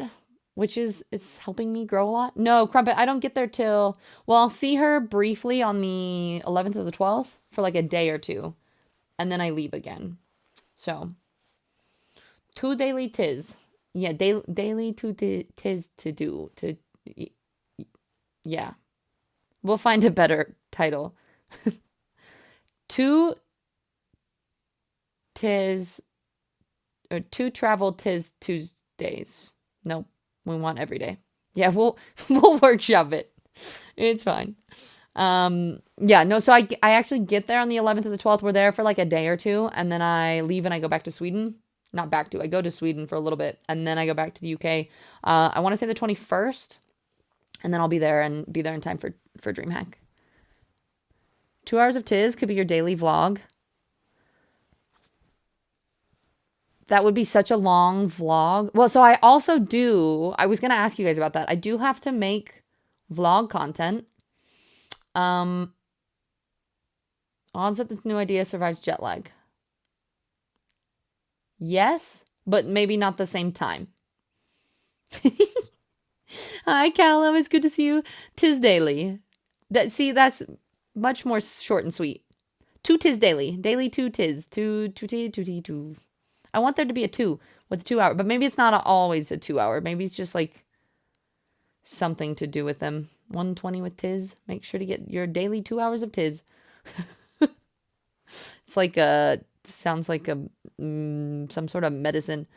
which is helping me grow a lot. No, Crumpet, I don't get there till, well, I'll see her briefly on the 11th or the 12th for like a day or two. And then I leave again. So, 2 daily Tiz. Yeah, daily 2 Tiz to do. Yeah. We'll find a better title. 2 Tiz, or 2 travel Tiz Tuesdays. Nope. We want every day. Yeah, we'll workshop it. It's fine. Yeah, no, so I actually get there on the 11th or the 12th. We're there for like a day or two, and then I leave and I go back to Sweden. Not back to, I go to Sweden for a little bit, and then I go back to the UK. I want to say the 21st, and then I'll be there in time for DreamHack. 2 hours of Tiz could be your daily vlog. That would be such a long vlog. Well, so I also do, I was going to ask you guys about that. I do have to make vlog content. Odds that this new idea survives jet lag. Yes, but maybe not the same time. Hi, Callum. It's good to see you. Tiz daily. That's much more short and sweet. 2 Tiz daily. Daily 2 Tiz. 2 T. I want there to be a 2 with a 2 hour, but maybe it's not always a 2 hour. Maybe it's just like something to do with them. 120 with Tiz. Make sure to get your daily 2 hours of Tiz. It's like a sounds like a some sort of medicine.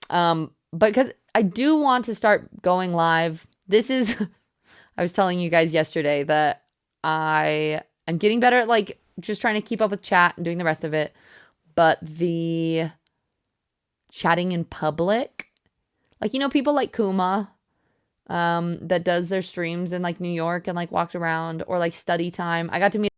But because I do want to start going live. This is, I was telling you guys yesterday that I am getting better at like just trying to keep up with chat and doing the rest of it. But the chatting in public, like, you know, people like Kuma, that does their streams in like New York and like walks around, or like Study Time. I got to meet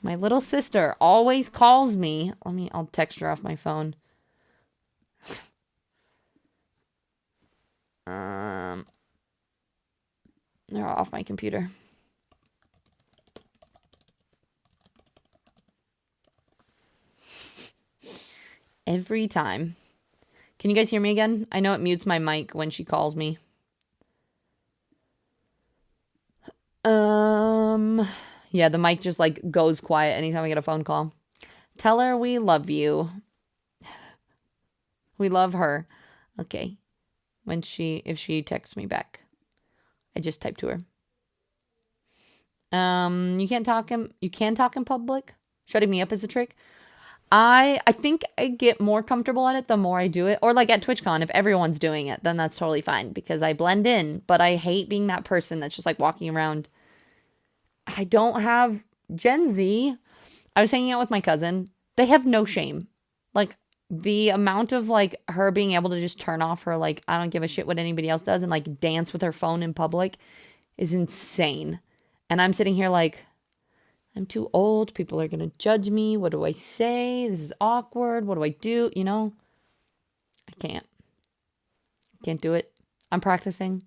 my little sister always calls me. I'll text her off my phone. They're off my computer. Every time. Can you guys hear me again? I know it mutes my mic when she calls me. Yeah, the mic just like goes quiet anytime I get a phone call. Tell her we love you. We love her. Okay. If she texts me back. I just typed to her. You can talk in public. Shutting me up is a trick. I think I get more comfortable at it the more I do it. Or like at TwitchCon, if everyone's doing it, then that's totally fine because I blend in. But I hate being that person that's just like walking around. I don't have Gen Z. I was hanging out with my cousin. They have no shame. Like the amount of like her being able to just turn off her like I don't give a shit what anybody else does and like dance with her phone in public is insane. And I'm sitting here like, I'm too old. People are going to judge me. What do I say? This is awkward. What do I do? You know, I can't. Can't do it. I'm practicing.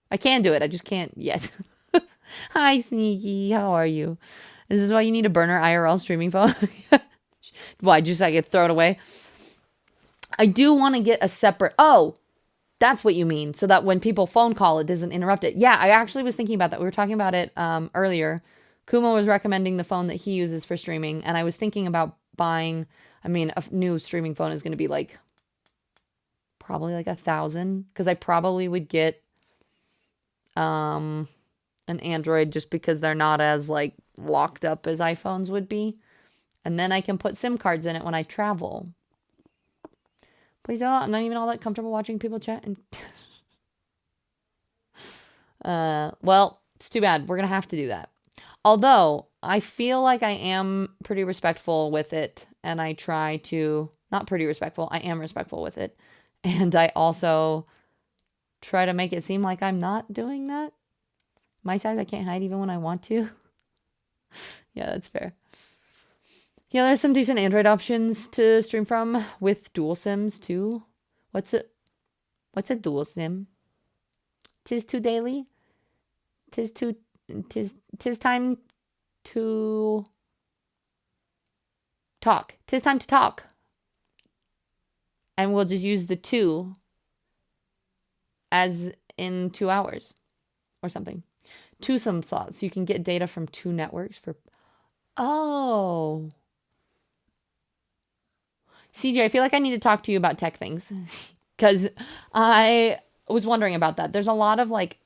I can do it. I just can't yet. Hi, Sneaky. How are you? Is this why you need a burner IRL streaming phone? Why? Just I could throw it away? I do want to get a separate... Oh, that's what you mean. So that when people phone call, it doesn't interrupt it. Yeah, I actually was thinking about that. We were talking about it earlier. Kuma was recommending the phone that he uses for streaming. And I was thinking about buying... I mean, a new streaming phone is going to be like... probably like 1,000. Because I probably would get... an Android just because they're not as like locked up as iPhones would be. And then I can put SIM cards in it when I travel. Please don't. I'm not even all that comfortable watching people chat. Well, it's too bad. We're going to have to do that. Although I feel like I am pretty respectful with it. And I try to, not pretty respectful. I am respectful with it. And I also try to make it seem like I'm not doing that. My size, I can't hide even when I want to. Yeah, that's fair. Yeah, there's some decent Android options to stream from with dual SIMs too. What's a dual SIM? Tis too daily. Tis time to talk. Tis time to talk. And we'll just use the 2 as in 2 hours or something. 2 SIM slots. You can get data from 2 networks for... Oh. CJ, I feel like I need to talk to you about tech things. Because I was wondering about that. There's a lot of like...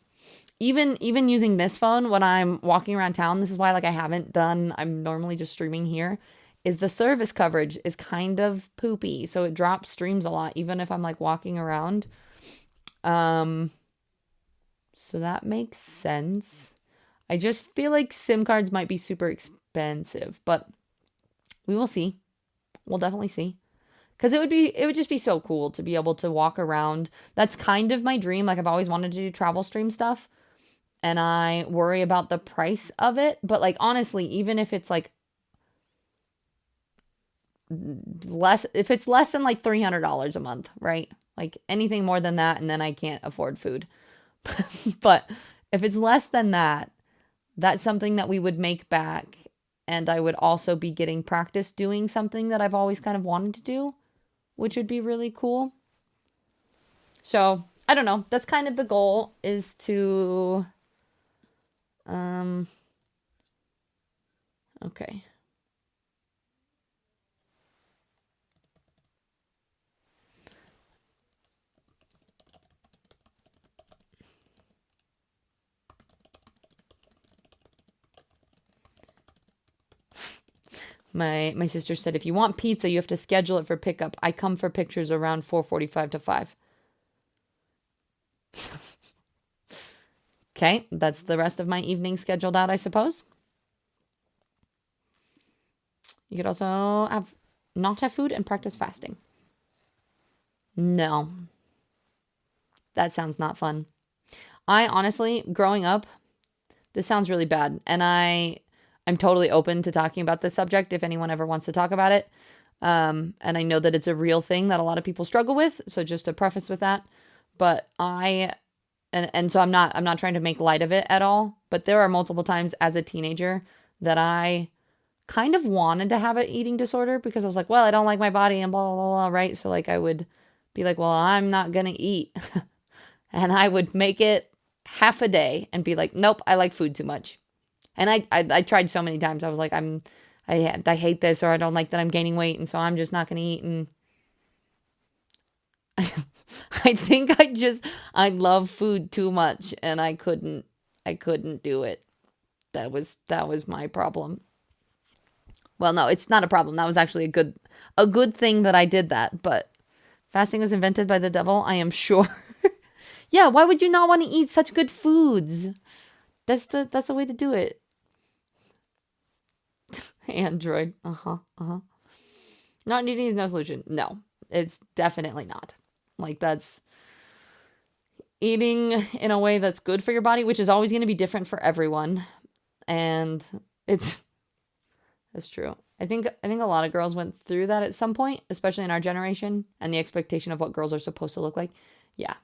Even using this phone when I'm walking around town, this is why like I haven't done... I'm normally just streaming here. Is the service coverage is kind of poopy. So it drops streams a lot. Even if I'm like walking around. So that makes sense. I just feel like SIM cards might be super expensive, but we will see. We'll definitely see. Because it would just be so cool to be able to walk around. That's kind of my dream. Like I've always wanted to do travel stream stuff. And I worry about the price of it. But like honestly, even if it's like if it's less than like $300 a month, right? Like anything more than that, and then I can't afford food. But if it's less than that, that's something that we would make back. And I would also be getting practice doing something that I've always kind of wanted to do, which would be really cool. So, I don't know. That's kind of the goal, is to... Okay. My sister said, if you want pizza, you have to schedule it for pickup. I come for pictures around 4:45 to 5. Okay, that's the rest of my evening scheduled out, I suppose. You could also not have food and practice fasting. No. That sounds not fun. I honestly, growing up, this sounds really bad, and I'm totally open to talking about this subject if anyone ever wants to talk about it. And I know that it's a real thing that a lot of people struggle with, so just to preface with that. But so I'm not trying to make light of it at all, but there are multiple times as a teenager that I kind of wanted to have an eating disorder because I was like, well, I don't like my body and blah, blah, blah, right? So like I would be like, well, I'm not going to eat. And I would make it half a day and be like, nope, I like food too much. And I tried so many times. I was like, I hate this, or I don't like that I'm gaining weight, and so I'm just not going to eat. And I think I love food too much, and I couldn't do it. That was my problem. Well, no, it's not a problem. That was actually a good thing that I did that. But fasting was invented by the devil, I am sure. Yeah, why would you not want to eat such good foods? That's the way to do it. Android. Not eating is no solution. No, it's definitely not. Like, that's eating in a way that's good for your body, which is always going to be different for everyone. And that's true. I think a lot of girls went through that at some point, especially in our generation, and the expectation of what girls are supposed to look like. Yeah.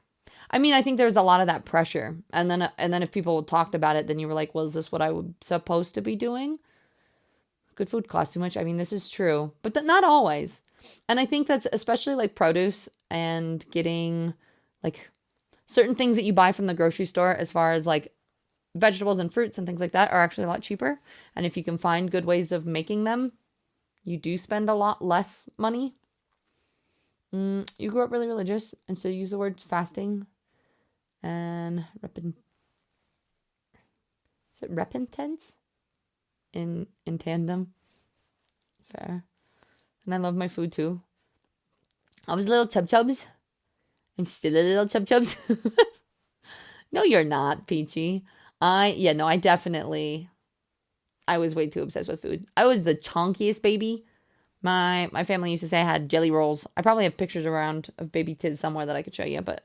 I mean, I think there's a lot of that pressure. And then if people talked about it, then you were like, well, is this what I was supposed to be doing? Good food costs too much. I mean, this is true, but not always. And I think that's especially like produce and getting like certain things that you buy from the grocery store, as far as like vegetables and fruits and things like that, are actually a lot cheaper. And if you can find good ways of making them, you do spend a lot less money. You grew up really religious, and so you use the word fasting and repentance in tandem. Fair. And I love my food too. I was little chub chubs. I'm still a little chub chubs. No, you're not, Peachy. I was way too obsessed with food. I was the chunkiest baby. My family used to say I had jelly rolls. I probably have pictures around of baby Tiz somewhere that I could show you, but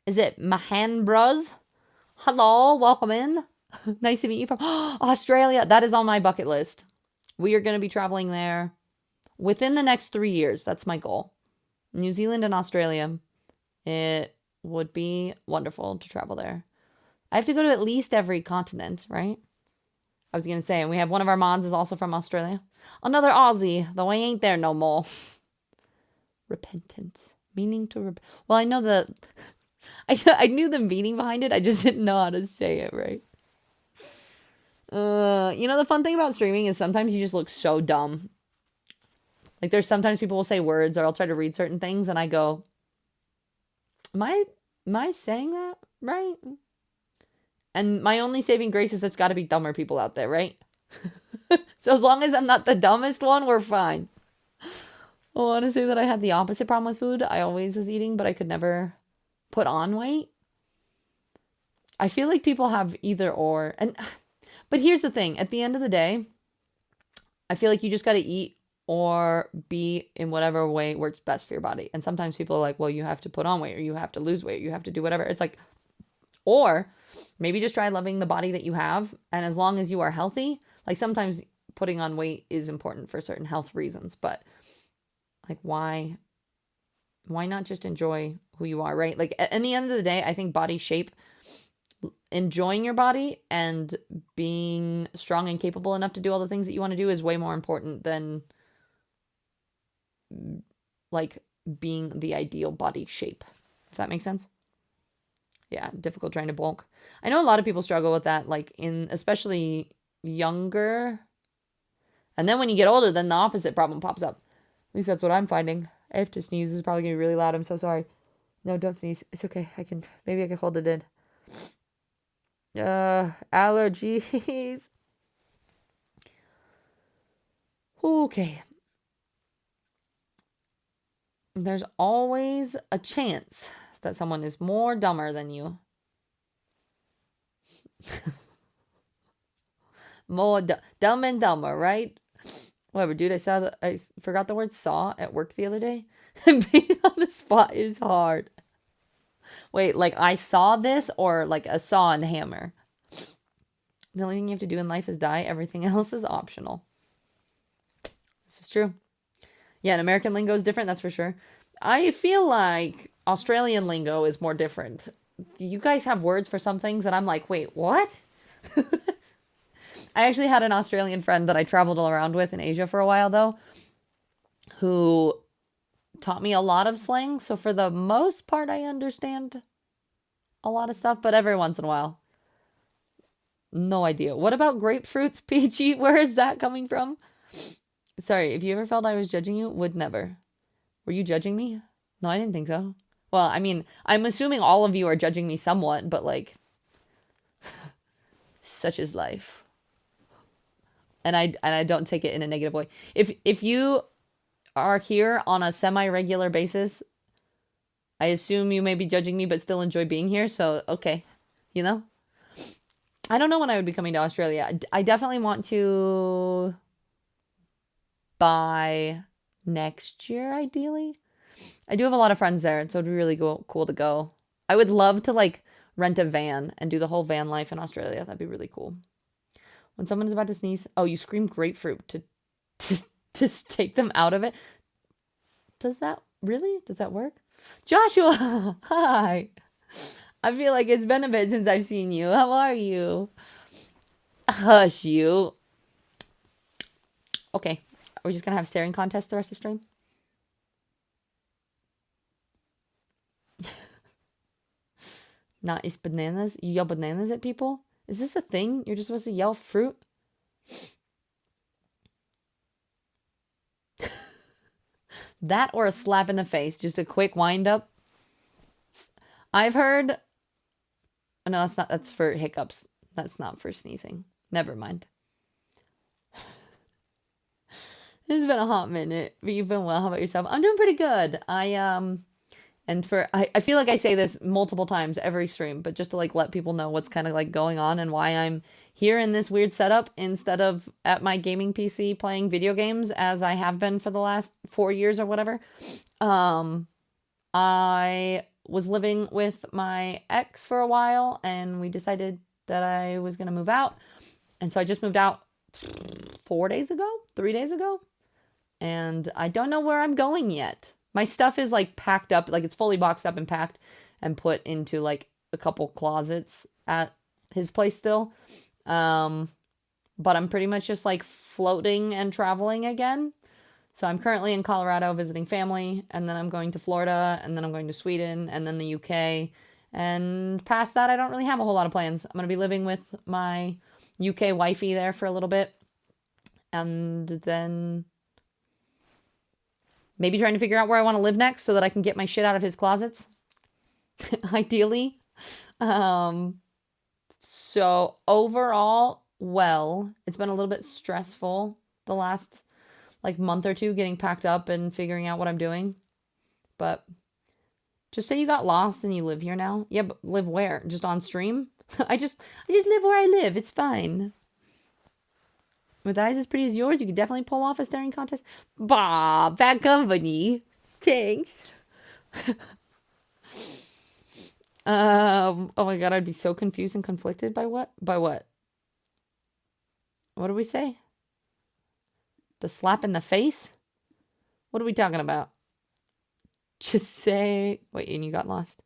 is it Mahan Bros? Hello, welcome in. Nice to meet you from Australia. That is on my bucket list. We are going to be traveling there within the next 3 years. That's my goal. New Zealand and Australia. It would be wonderful to travel there. I have to go to at least every continent, right? I was going to say, and we have one of our mods is also from Australia. Another Aussie, though I ain't there no more. Repentance. Meaning to well, I know I knew the meaning behind it. I just didn't know how to say it right. The fun thing about streaming is sometimes you just look so dumb. Like, there's sometimes people will say words, or I'll try to read certain things, and I go, am I saying that right? And my only saving grace is it's got to be dumber people out there, right? So as long as I'm not the dumbest one, we're fine. I want to say that I had the opposite problem with food. I always was eating, but I could never put on weight. I feel like people have either or. But here's the thing. At the end of the day, I feel like you just got to eat or be in whatever way works best for your body. And sometimes people are like, well, you have to put on weight, or you have to lose weight, or you have to do whatever. It's like, or maybe just try loving the body that you have. And as long as you are healthy, like, sometimes putting on weight is important for certain health reasons, but like, why not just enjoy who you are, right? Like, at the end of the day, I think body shape, enjoying your body and being strong and capable enough to do all the things that you want to do is way more important than like being the ideal body shape, if that makes sense. Yeah, difficult trying to bulk. I know a lot of people struggle with that, like, in especially younger. And then when you get older, then the opposite problem pops up. At least that's what I'm finding. I have to sneeze. This is probably going to be really loud. I'm so sorry. No, don't sneeze. It's okay. Maybe I can hold it in. Allergies. Okay. There's always a chance that someone is more dumber than you. More dumb and dumber, right? Whatever, dude. I forgot the word saw at work the other day. Being on the spot is hard. Wait, like I saw this or like a saw and hammer? The only thing you have to do in life is die. Everything else is optional. This is true. Yeah, and American lingo is different, that's for sure. I feel like Australian lingo is more different. You guys have words for some things, and I'm like, wait, what? I actually had an Australian friend that I traveled all around with in Asia for a while, though, who taught me a lot of slang. So for the most part, I understand a lot of stuff, but every once in a while, no idea. What about grapefruits, Peachy? Where is that coming from? Sorry, if you ever felt I was judging you, would never. Were you judging me? No, I didn't think so. Well, I mean, I'm assuming all of you are judging me somewhat, but like, such is life. And I don't take it in a negative way. If you are here on a semi-regular basis, I assume you may be judging me, but still enjoy being here. So, okay, you know? I don't know when I would be coming to Australia. I definitely want to by next year, ideally. I do have a lot of friends there, so it'd be really cool to go. I would love to like rent a van and do the whole van life in Australia. That'd be really cool. When someone is about to sneeze, oh, you scream grapefruit to take them out of it. Does that work? Joshua, hi. I feel like it's been a bit since I've seen you. How are you? Hush you. Okay. Are we just gonna have staring contest the rest of stream? Not is bananas. You yell bananas at people? Is this a thing? You're just supposed to yell fruit? That or a slap in the face. Just a quick wind up. I've heard... Oh, no, that's for hiccups. That's not for sneezing. Never mind. It's been a hot minute, but you've been well. How about yourself? I'm doing pretty good. I feel like I say this multiple times every stream, but just to like let people know what's kind of like going on and why I'm here in this weird setup instead of at my gaming PC playing video games as I have been for the last 4 years or whatever. I was living with my ex for a while and we decided that I was going to move out. And so I just moved out 3 days ago. And I don't know where I'm going yet. My stuff is like packed up, like it's fully boxed up and packed and put into like a couple closets at his place still. But I'm pretty much just like floating and traveling again. So I'm currently in Colorado visiting family, and then I'm going to Florida, and then I'm going to Sweden, and then the UK. And past that, I don't really have a whole lot of plans. I'm going to be living with my UK wifey there for a little bit. And then maybe trying to figure out where I want to live next so that I can get my shit out of his closets. Ideally. So overall, well, it's been a little bit stressful the last like month or two getting packed up and figuring out what I'm doing. But just say you got lost and you live here now. Yeah, but live where? Just on stream? I just live where I live. It's fine. With eyes as pretty as yours, you could definitely pull off a staring contest. Bah, bad company. Thanks. Oh my god, I'd be so confused and conflicted by what? By what? What do we say? The slap in the face? What are we talking about? Just say... Wait, and you got lost.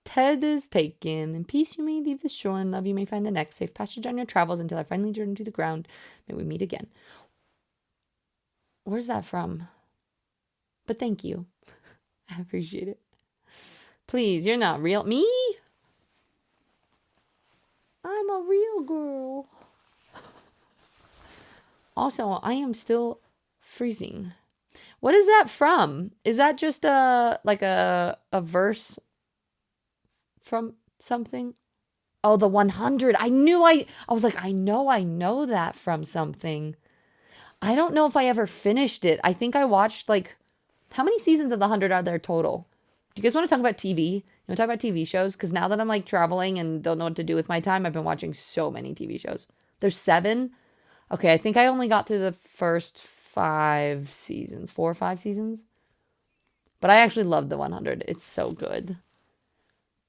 Ted is taken. In peace you may leave the shore, and love you may find the next. Safe passage on your travels until our finally journey to the ground. May we meet again. Where's that from? But thank you. I appreciate it. Please, you're not real. Me? I'm a real girl. Also, I am still freezing. What is that from? Is that just a verse from something? Oh, the 100. I was like, I know that from something. I don't know if I ever finished it. I think I watched like, how many seasons of the 100 are there total? Do you guys want to talk about TV? You want to talk about TV shows? Because now that I'm like traveling and don't know what to do with my time, I've been watching so many TV shows. There's 7. Okay, I think I only got through the first 5 seasons, 4 or 5 seasons. But I actually love the 100. It's so good.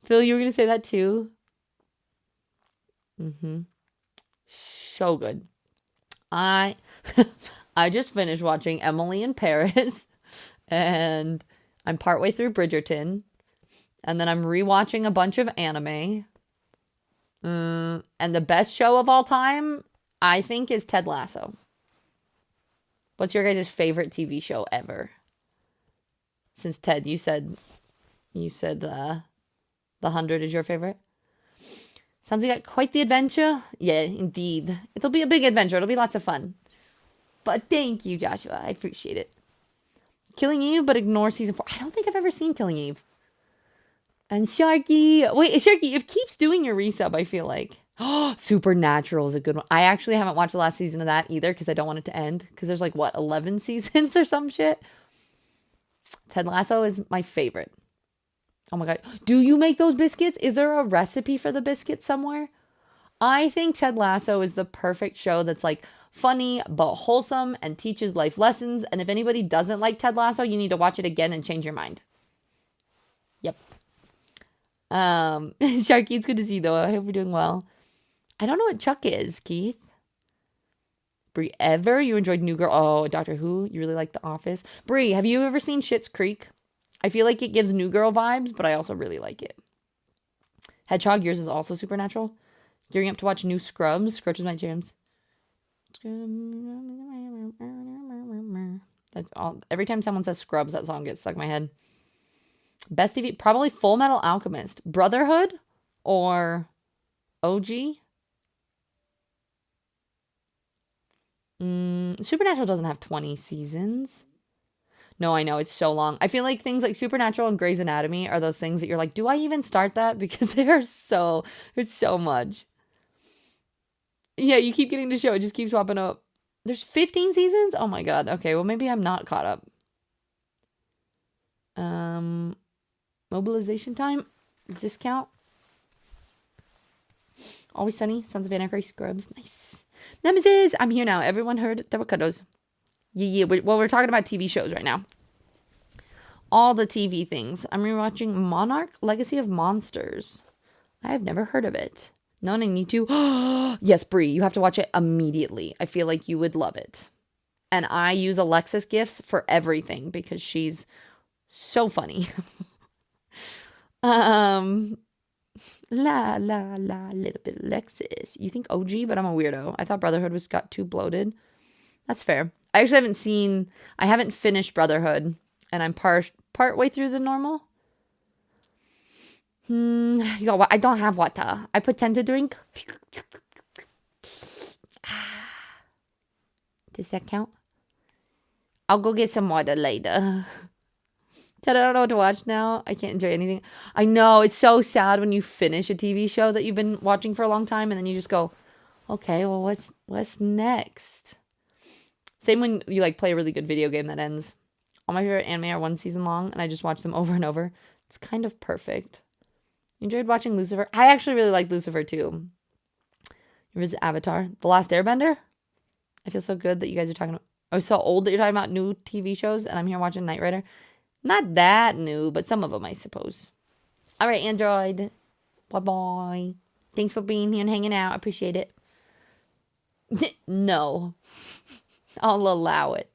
Phil, you were going to say that too? So good. I I just finished watching Emily in Paris and I'm partway through Bridgerton and then I'm rewatching a bunch of anime. And the best show of all time, I think, is Ted Lasso. What's your guys' favorite TV show ever? Since Ted, you said the 100 is your favorite. Sounds like you got quite the adventure. Yeah, indeed. It'll be a big adventure. It'll be lots of fun. But thank you, Joshua. I appreciate it. Killing Eve, but ignore season 4. I don't think I've ever seen Killing Eve. And Sharky. Wait, Sharky, if keeps doing your resub, I feel like. Supernatural is a good one. I actually haven't watched the last season of that either because I don't want it to end. Because there's like, what, 11 seasons or some shit? Ted Lasso is my favorite. Oh my God. Do you make those biscuits? Is there a recipe for the biscuits somewhere? I think Ted Lasso is the perfect show that's like funny but wholesome and teaches life lessons. And if anybody doesn't like Ted Lasso, you need to watch it again and change your mind. Yep. Sharky, it's good to see you though. I hope you're doing well. I don't know what Chuck is, Keith. Brie, ever? You enjoyed New Girl? Oh, Doctor Who? You really like The Office? Brie, have you ever seen Schitt's Creek? I feel like it gives New Girl vibes, but I also really like it. Hedgehog, yours is also Supernatural. Gearing up to watch new Scrubs. Scrubs is my jams. That's all. Every time someone says Scrubs, that song gets stuck in my head. Best TV, probably Full Metal Alchemist. Brotherhood or OG? Supernatural doesn't have 20 seasons. No, I know, it's so long. I feel like things like Supernatural and Grey's Anatomy are those things that you're like, do I even start that? Because there's so much. Yeah, you keep getting to show. It just keeps popping up. There's 15 seasons? Oh my God. Okay, well, maybe I'm not caught up. Mobilization Time? Does this count? Always Sunny, Sons of Anarchy, Scrubs. Nice. Nemesis, I'm here now. Everyone heard the avocados. Yeah. We're talking about TV shows right now. All the TV things. I'm rewatching Monarch, Legacy of Monsters. I have never heard of it. No, and I need to. Yes, Brie, you have to watch it immediately. I feel like you would love it. And I use Alexis GIFs for everything because she's so funny. La, little bit Alexis. You think OG, but I'm a weirdo. I thought Brotherhood got too bloated. That's fair. I actually haven't finished Brotherhood, and I'm part way through the normal. I don't have water. I pretend to drink. Does that count? I'll go get some water later. Ted, I don't know what to watch now. I can't enjoy anything. I know, it's so sad when you finish a TV show that you've been watching for a long time and then you just go, okay, well, what's next? Same when you like play a really good video game that ends. All my favorite anime are 1 season long and I just watch them over and over. It's kind of perfect. You enjoyed watching Lucifer? I actually really like Lucifer too. Here's Avatar. The Last Airbender? I feel so good that you guys are talking about... I'm so old that you're talking about new TV shows and I'm here watching Knight Rider. Not that new, but some of them, I suppose. All right, Android. Bye-bye. Thanks for being here and hanging out. I appreciate it. No. I'll allow it.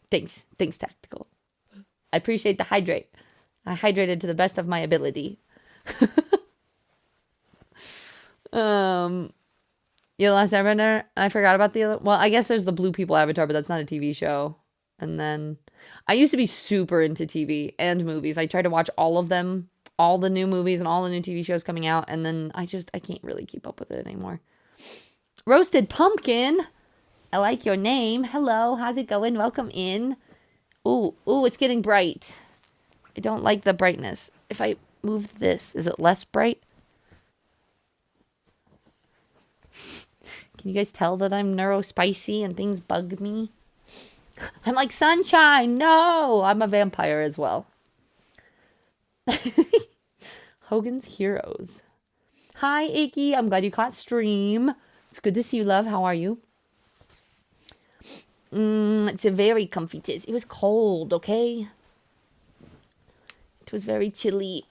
Thanks, Tactical. I appreciate the hydrate. I hydrated to the best of my ability. The Last Airbender. I forgot about the other... Well, I guess there's the Blue People Avatar, but that's not a TV show. And then... I used to be super into TV and movies. I tried to watch all of them, all the new movies and all the new TV shows coming out. And then I can't really keep up with it anymore. Roasted Pumpkin. I like your name. Hello. How's it going? Welcome in. Ooh, it's getting bright. I don't like the brightness. If I move this, is it less bright? Can you guys tell that I'm neurospicy and things bug me? I'm like, sunshine, no! I'm a vampire as well. Hogan's Heroes. Hi, Icky. I'm glad you caught stream. It's good to see you, love. How are you? It's a very comfy tis. It was cold, okay? It was very chilly.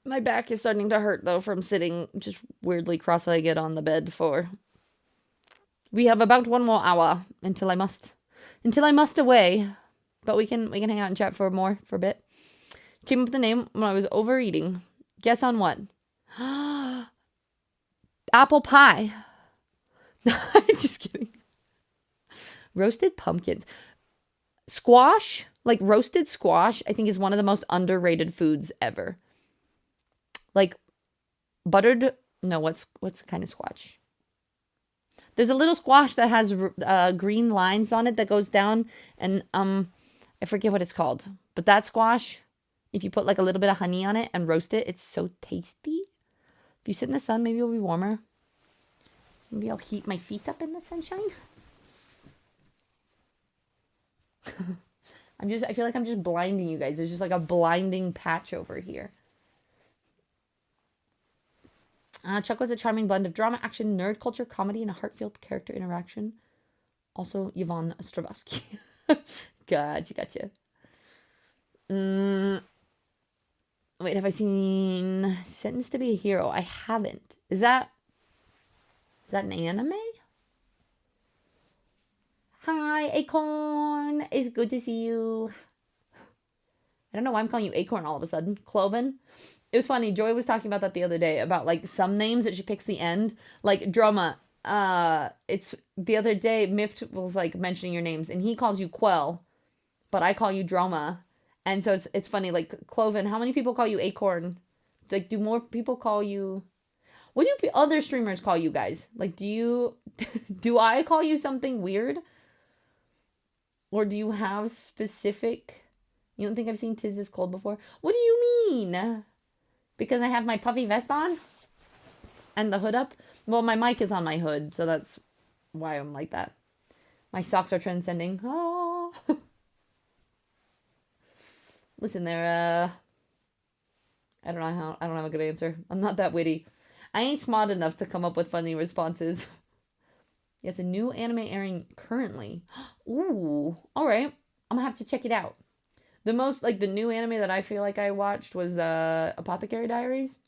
My back is starting to hurt, though, from sitting just weirdly cross-legged on the bed for... We have about 1 more hour until I must away. But we can hang out and chat for a bit. Came up with the name when I was overeating. Guess on what? Apple pie. Just kidding. Roasted pumpkins. Squash, like roasted squash, I think is one of the most underrated foods ever. Like buttered, no, what's the kind of squash? There's a little squash that has green lines on it that goes down, and I forget what it's called. But that squash, if you put like a little bit of honey on it and roast it, it's so tasty. If you sit in the sun, maybe it'll be warmer. Maybe I'll heat my feet up in the sunshine. I feel like I'm just blinding you guys. There's just like a blinding patch over here. Chuck was a charming blend of drama, action, nerd culture, comedy, and a heart-filled character interaction. Also, Yvonne Stravosky. Gotcha. Wait, have I seen Sentenced to be a Hero? I haven't. Is that an anime? Hi, Acorn. It's good to see you. I don't know why I'm calling you Acorn all of a sudden. Cloven. It was funny. Joy was talking about that the other day, about like some names that she picks the end. Like Drama. It's the other day, Mift was like mentioning your names, and he calls you Quell, but I call you Drama. And so it's funny, like Cloven, how many people call you Acorn? Like, do more people call you... What do other streamers call you guys? Like, do I call you something weird? Or do you have specific... You don't think I've seen 'Tis This Cold before? What do you mean? Because I have my puffy vest on? And the hood up? Well, my mic is on my hood, so that's why I'm like that. My socks are transcending. Oh. Listen there, I don't have a good answer. I'm not that witty. I ain't smart enough to come up with funny responses. Yeah, it's a new anime airing currently. Ooh, alright. I'm gonna have to check it out. The new anime that I feel like I watched was the Apothecary Diaries,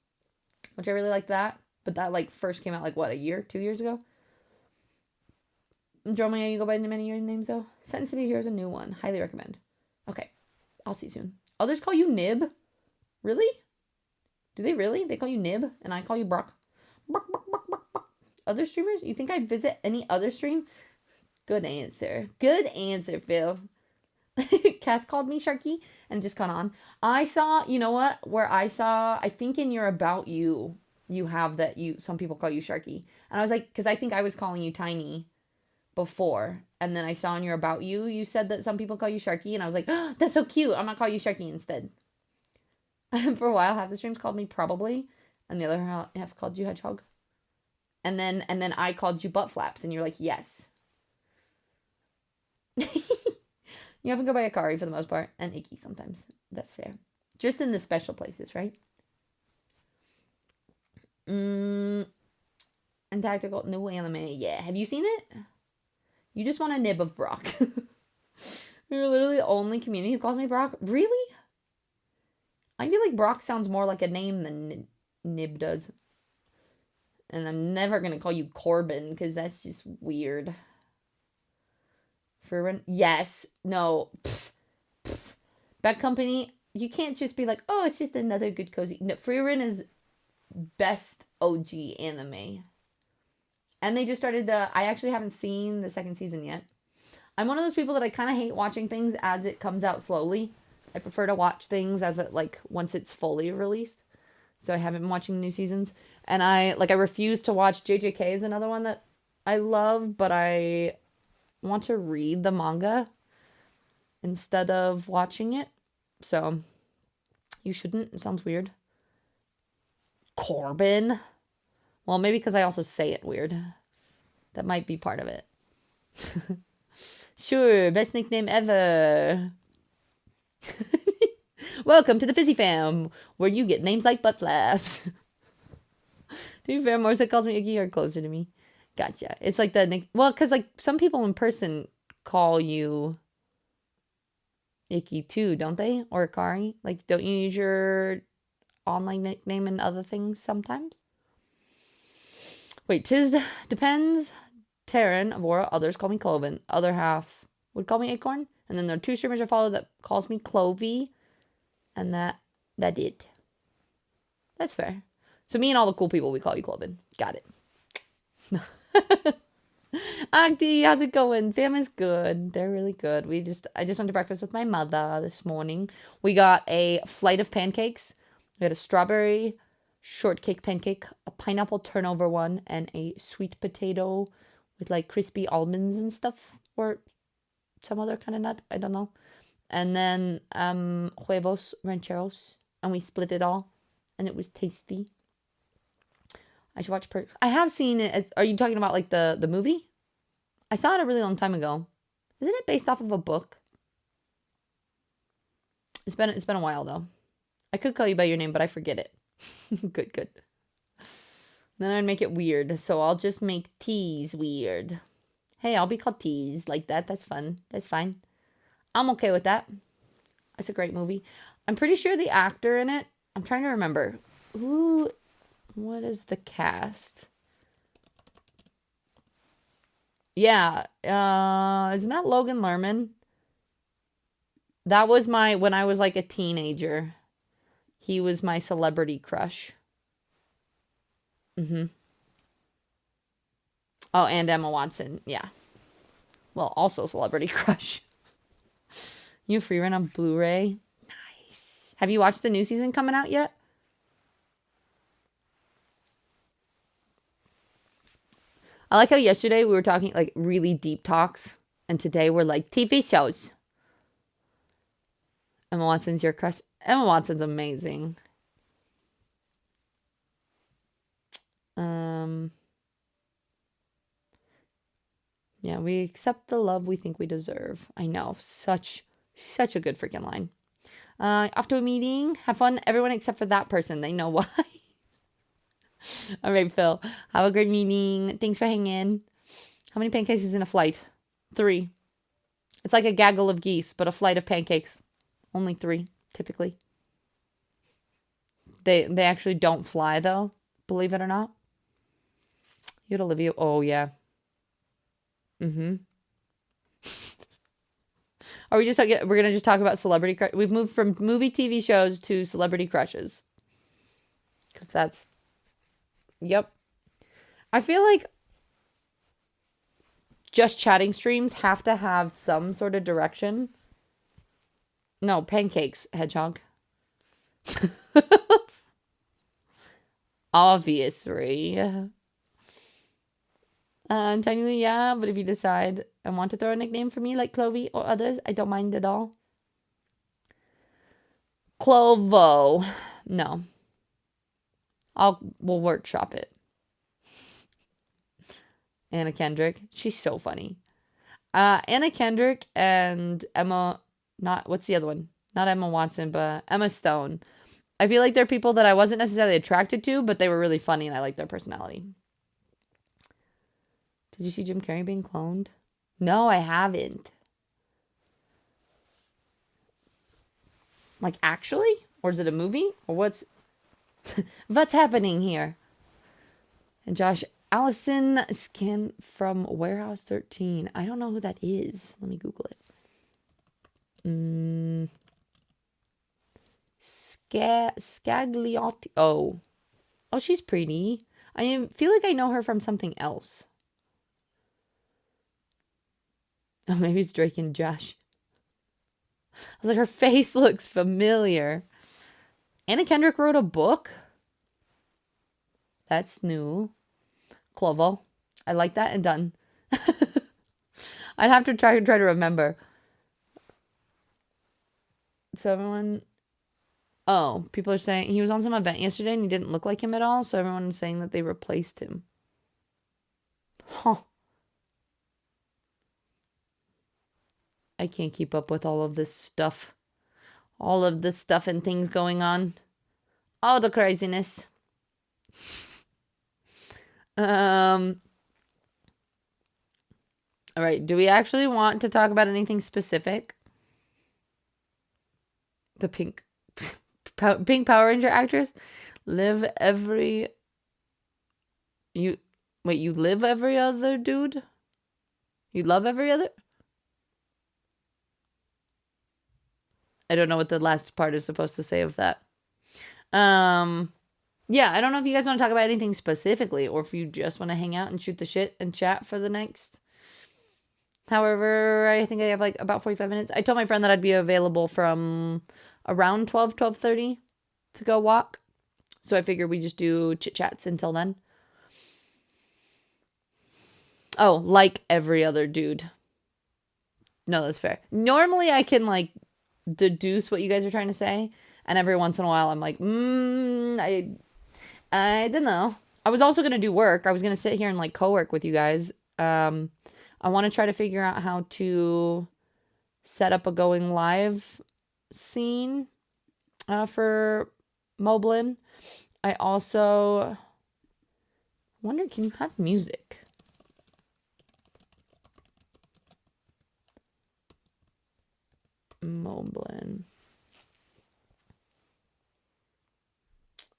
which I really liked that. But that, like, first came out, like, what, 2 years ago? Drama, you go by many of your names, though? Sentenced to be Hero's a new one. Highly recommend. Okay. I'll see you soon. Others call you Nib? Really? Do they really? They call you Nib, and I call you Brock. Other streamers? You think I'd visit any other stream? Good answer. Good answer, Phil. Cass called me Sharky and just got on. I saw, you know what? I think in your About You have that some people call you Sharky. And I was like, because I think I was calling you Tiny before. And then I saw in your About You said that some people call you Sharky. And I was like, oh, that's so cute. I'm going to call you Sharky instead. For a while, half the streams called me Probably. And the other half called you Hedgehog. And then I called you Butt Flaps. And you're like, yes. You have to go by Akari for the most part. And Icky sometimes. That's fair. Just in the special places, right? And Tactical, new anime. Yeah. Have you seen it? You just want a nib of Brock. You're literally the only community who calls me Brock. Really? I feel like Brock sounds more like a name than Nib does. And I'm never going to call you Corbin because that's just weird. Fririn? Yes. No. Bad Company, you can't just be like, oh, it's just another good cozy. No, Fririn is best OG anime. And they just started I actually haven't seen the second season yet. I'm one of those people that I kind of hate watching things as it comes out slowly. I prefer to watch things as it, like, once it's fully released. So I haven't been watching new seasons. And I refuse to watch JJK is another one that I love, but I want to read the manga instead of watching it. So you shouldn't. It sounds weird. Corbin. Well, maybe because I also say it weird. That might be part of it. Sure, best nickname ever. Welcome to the Fizzy Fam, where you get names like butt flaps. To be fair, Morsa calls me Icky, you're closer to me. Gotcha. It's like well, because like some people in person call you Icky too, don't they? Or Akari? Like, don't you use your online nickname and other things sometimes? Wait, tis depends. Taryn, Avora, others call me Cloven. Other half would call me Acorn. And then there are 2 streamers I follow that calls me Clovey. And that it. That's fair. So me and all the cool people, we call you Cloven. Got it. Agdi, how's it going? Fam is good. They're really good. I just went to breakfast with my mother this morning. We got a flight of pancakes. We had a strawberry shortcake pancake, a pineapple turnover one, and a sweet potato with like crispy almonds and stuff, or some other kind of nut. I don't know. And then huevos rancheros, and we split it all, and it was tasty. I should watch Perks. I have seen it. Are you talking about like the movie? I saw it a really long time ago. Isn't it based off of a book? It's been a while though. I could call you by your name, but I forget it. Good. Then I'd make it weird, so I'll just make Tease weird. Hey, I'll be called Tease like that. That's fun. That's fine. I'm okay with that. It's a great movie. I'm pretty sure the actor in it, I'm trying to remember. What is the cast? Yeah, isn't that Logan Lerman? That was when I was like a teenager. He was my celebrity crush. Oh, and Emma Watson. Yeah. Well, also celebrity crush. You free run on Blu-ray? Nice. Have you watched the new season coming out yet? I like how yesterday we were talking like really deep talks, and today we're like TV shows. Emma Watson's your crush. Emma Watson's amazing. Yeah, we accept the love we think we deserve. I know, such a good freaking line. Off to a meeting. Have fun, everyone except for that person. They know why. All right, Phil. Have a great meeting. Thanks for hanging. How many pancakes is in a flight? 3. It's like a gaggle of geese, but a flight of pancakes. Only 3, typically. They actually don't fly, though. Believe it or not. You had Olivia. Oh, yeah. Are we just talking? We're gonna just talk about celebrity crush. We've moved from movie TV shows to celebrity crushes. Because that's... Yep. I feel like just chatting streams have to have some sort of direction. No, pancakes, hedgehog. Obviously. Technically, yeah, but if you decide and want to throw a nickname for me like Clovey or others, I don't mind at all. Clovo. No. We'll workshop it. Anna Kendrick. She's so funny. Anna Kendrick and Emma, what's the other one? Not Emma Watson, but Emma Stone. I feel like they're people that I wasn't necessarily attracted to, but they were really funny and I like their personality. Did you see Jim Carrey being cloned? No, I haven't. Like, actually? Or is it a movie? Or what's happening here? And Josh, Allison Skin from Warehouse 13. I don't know who that is. Let me Google it. Scagliotti. Oh, she's pretty. I feel like I know her from something else. Oh, maybe it's Drake and Josh. I was like, her face looks familiar. Anna Kendrick wrote a book? That's new. Clovo. I like that and done. I'd have to try to remember. So everyone... Oh, people are saying he was on some event yesterday and he didn't look like him at all. So everyone is saying that they replaced him. Huh. I can't keep up with all of this stuff. All of this stuff and things going on. All the craziness. All right. Do we actually want to talk about anything specific? The pink Power Ranger actress? Live every... You live every other dude? You love every other? I don't know what the last part is supposed to say of that. Yeah, I don't know if you guys want to talk about anything specifically or if you just want to hang out and shoot the shit and chat for the next. However, I think I have like about 45 minutes. I told my friend that I'd be available from around 12:30 to go walk. So I figured we just do chit chats until then. Oh, like every other dude. No, that's fair. Normally I can like deduce what you guys are trying to say. And every once in a while I'm like, I don't know. I was also going to do work. I was going to sit here and like co-work with you guys. I want to try to figure out how to set up a going live scene for Moblin. I also wonder, can you have music? Moblin.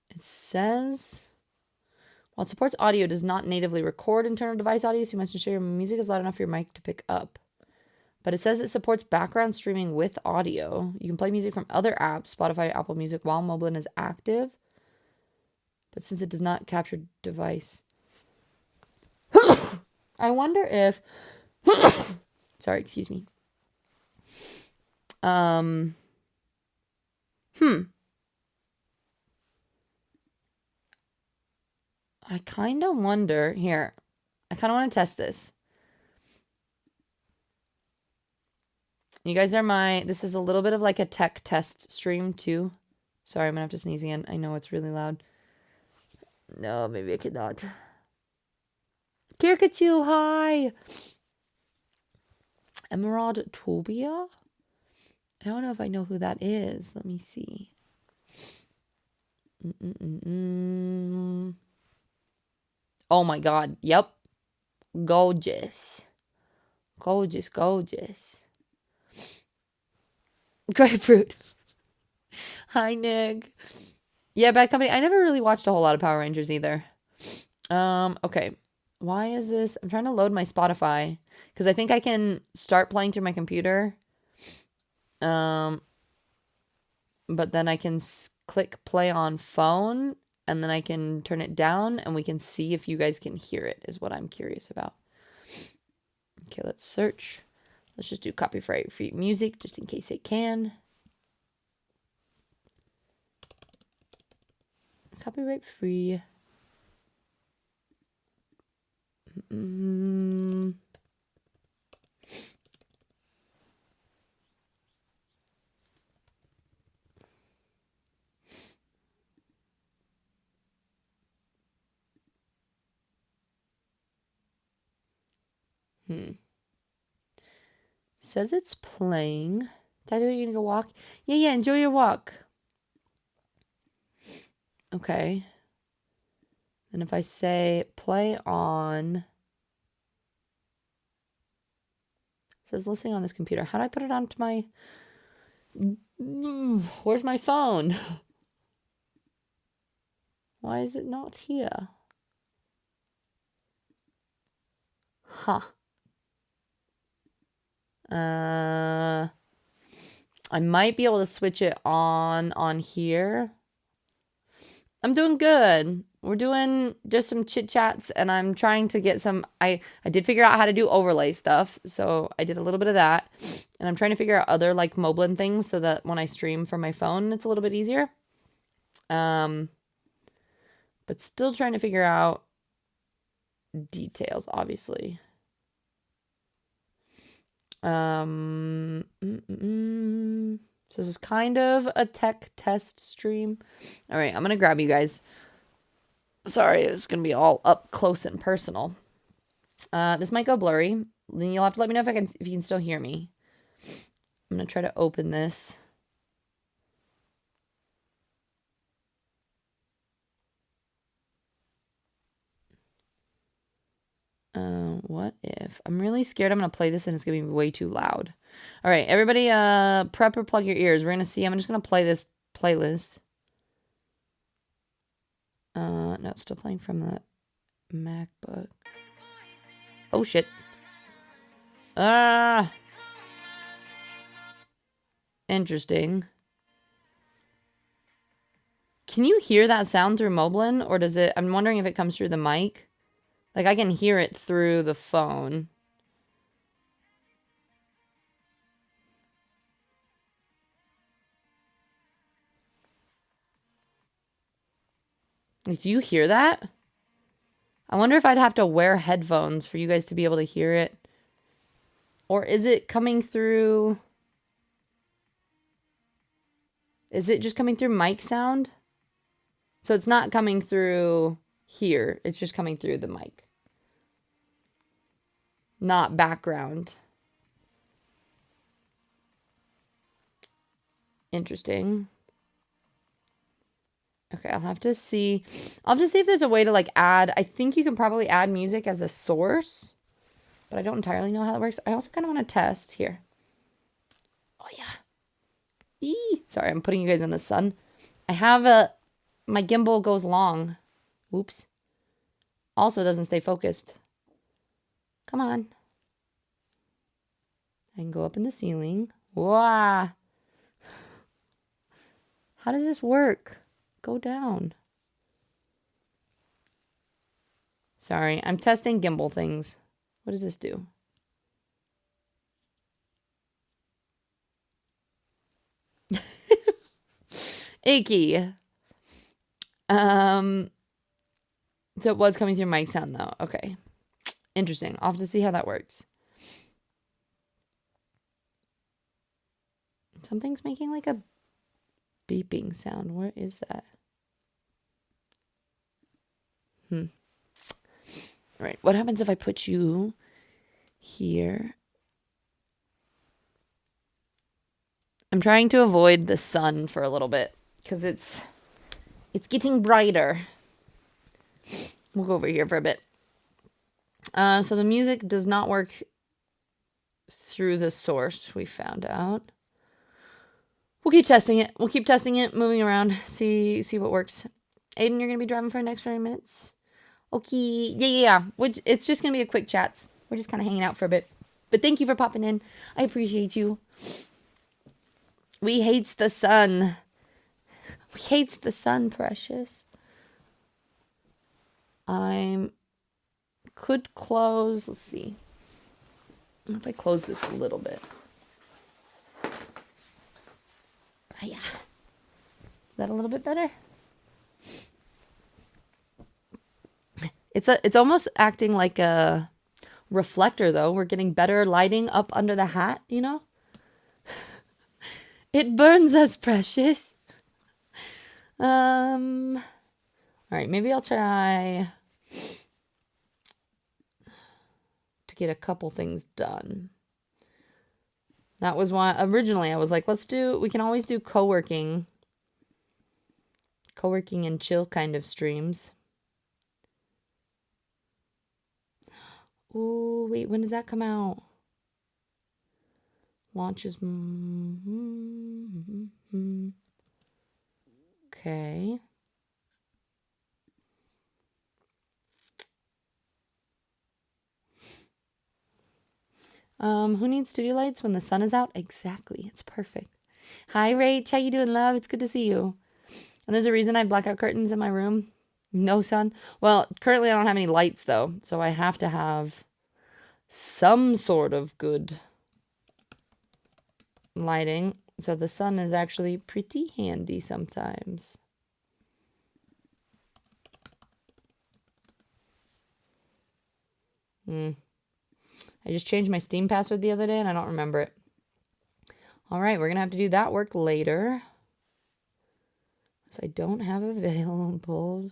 It says, while it supports audio, it does not natively record internal device audio, so you must ensure your music is loud enough for your mic to pick up. But it says it supports background streaming with audio. You can play music from other apps, Spotify, Apple Music, while Moblin is active. But since it does not capture device... I wonder if... Sorry, excuse me. I kind of wonder... Here. I kind of want to test this. You guys are my... This is a little bit of like a tech test stream too. Sorry, I'm going to have to sneeze again. I know it's really loud. No, maybe I could not. Kirkachu, hi! Emerald Tobia? I don't know if I know who that is. Let me see. Oh my god. Yep. Gorgeous. Gorgeous, gorgeous. Grapefruit. Hi, Nick. Yeah, Bad Company. I never really watched a whole lot of Power Rangers either. Okay. Why is this? I'm trying to load my Spotify because I think I can start playing through my computer. But then I can click play on phone and then I can turn it down and we can see if you guys can hear it is what I'm curious about. Okay, let's search. Let's just do copyright-free music just in case it can. Copyright-free. Says it's playing. Daddy, are you gonna go walk? Yeah, enjoy your walk. Okay. And if I say play on... It says listening on this computer. How do I put it onto my... Where's my phone? Why is it not here? Huh. I might be able to switch it on here. I'm doing good. We're doing just some chit chats and I'm trying to get some, I did figure out how to do overlay stuff. So I did a little bit of that and I'm trying to figure out other like Moblin things so that when I stream from my phone, it's a little bit easier. But still trying to figure out details, obviously. So this is kind of a tech test stream. All right, I'm gonna grab you guys. Sorry, it's gonna be all up close and personal. This might go blurry. Then you'll have to let me know if you can still hear me. I'm going to try to open this. What if I'm really scared I'm gonna play this and it's gonna be way too loud. All right, everybody, prep or plug your ears. We're gonna see. I'm just gonna play this playlist. No, it's still playing from the MacBook. Oh shit. Ah. Interesting. Can you hear that sound through Moblin, or does it? I'm wondering if it comes through the mic. Like, I can hear it through the phone. Like, do you hear that? I wonder if I'd have to wear headphones for you guys to be able to hear it. Or is it coming through... Is it just coming through mic sound? So it's not coming through here. It's just coming through the mic. Not background. Interesting. Okay, I'll have to see. I'll have to see if there's a way to like add. I think you can probably add music as a source, but I don't entirely know how that works. I also kind of want to test here. Oh yeah. Eee. Sorry, I'm putting you guys in the sun. I have my gimbal goes long. Oops. Also doesn't stay focused. Come on. I can go up in the ceiling. Wow. How does this work? Go down. Sorry, I'm testing gimbal things. What does this do? Icky. So it was coming through mic sound though. Okay. Interesting. I'll have to see how that works. Something's making like a beeping sound. Where is that? All right. What happens if I put you here? I'm trying to avoid the sun for a little bit because it's getting brighter. We'll go over here for a bit. So the music does not work through the source, we found out. We'll keep testing it. We'll keep testing it, moving around, see what works. Aiden, you're going to be driving for the next 30 minutes? Okay. Yeah. It's just going to be a quick chat. We're just kind of hanging out for a bit. But thank you for popping in. I appreciate you. We hates the sun. We hates the sun, precious. Could close. Let's see. If I close this a little bit. Oh, yeah. Is that a little bit better? It's almost acting like a reflector though. We're getting better lighting up under the hat, you know? It burns us, precious. All right, maybe I'll try to get a couple things done. That was why originally I was like, we can always do co-working and chill kind of streams. Oh, wait, when does that come out? Launches. Okay. Who needs studio lights when the sun is out? Exactly. It's perfect. Hi, Rach. How you doing, love? It's good to see you. And there's a reason I have blackout curtains in my room. No sun. Well, currently I don't have any lights, though. So I have to have some sort of good lighting. So the sun is actually pretty handy sometimes. I just changed my Steam password the other day and I don't remember it. All right, we're going to have to do that work later. So I don't have available.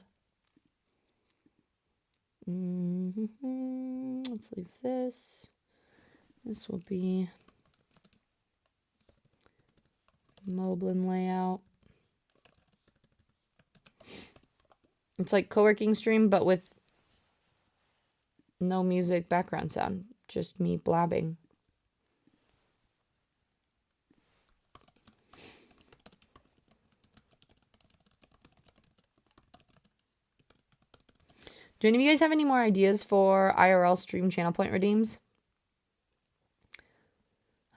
Let's leave this. This will be Moblin layout. It's like co-working stream, but with no music background sound. Just me blabbing. Do any of you guys have any more ideas for IRL stream channel point redeems?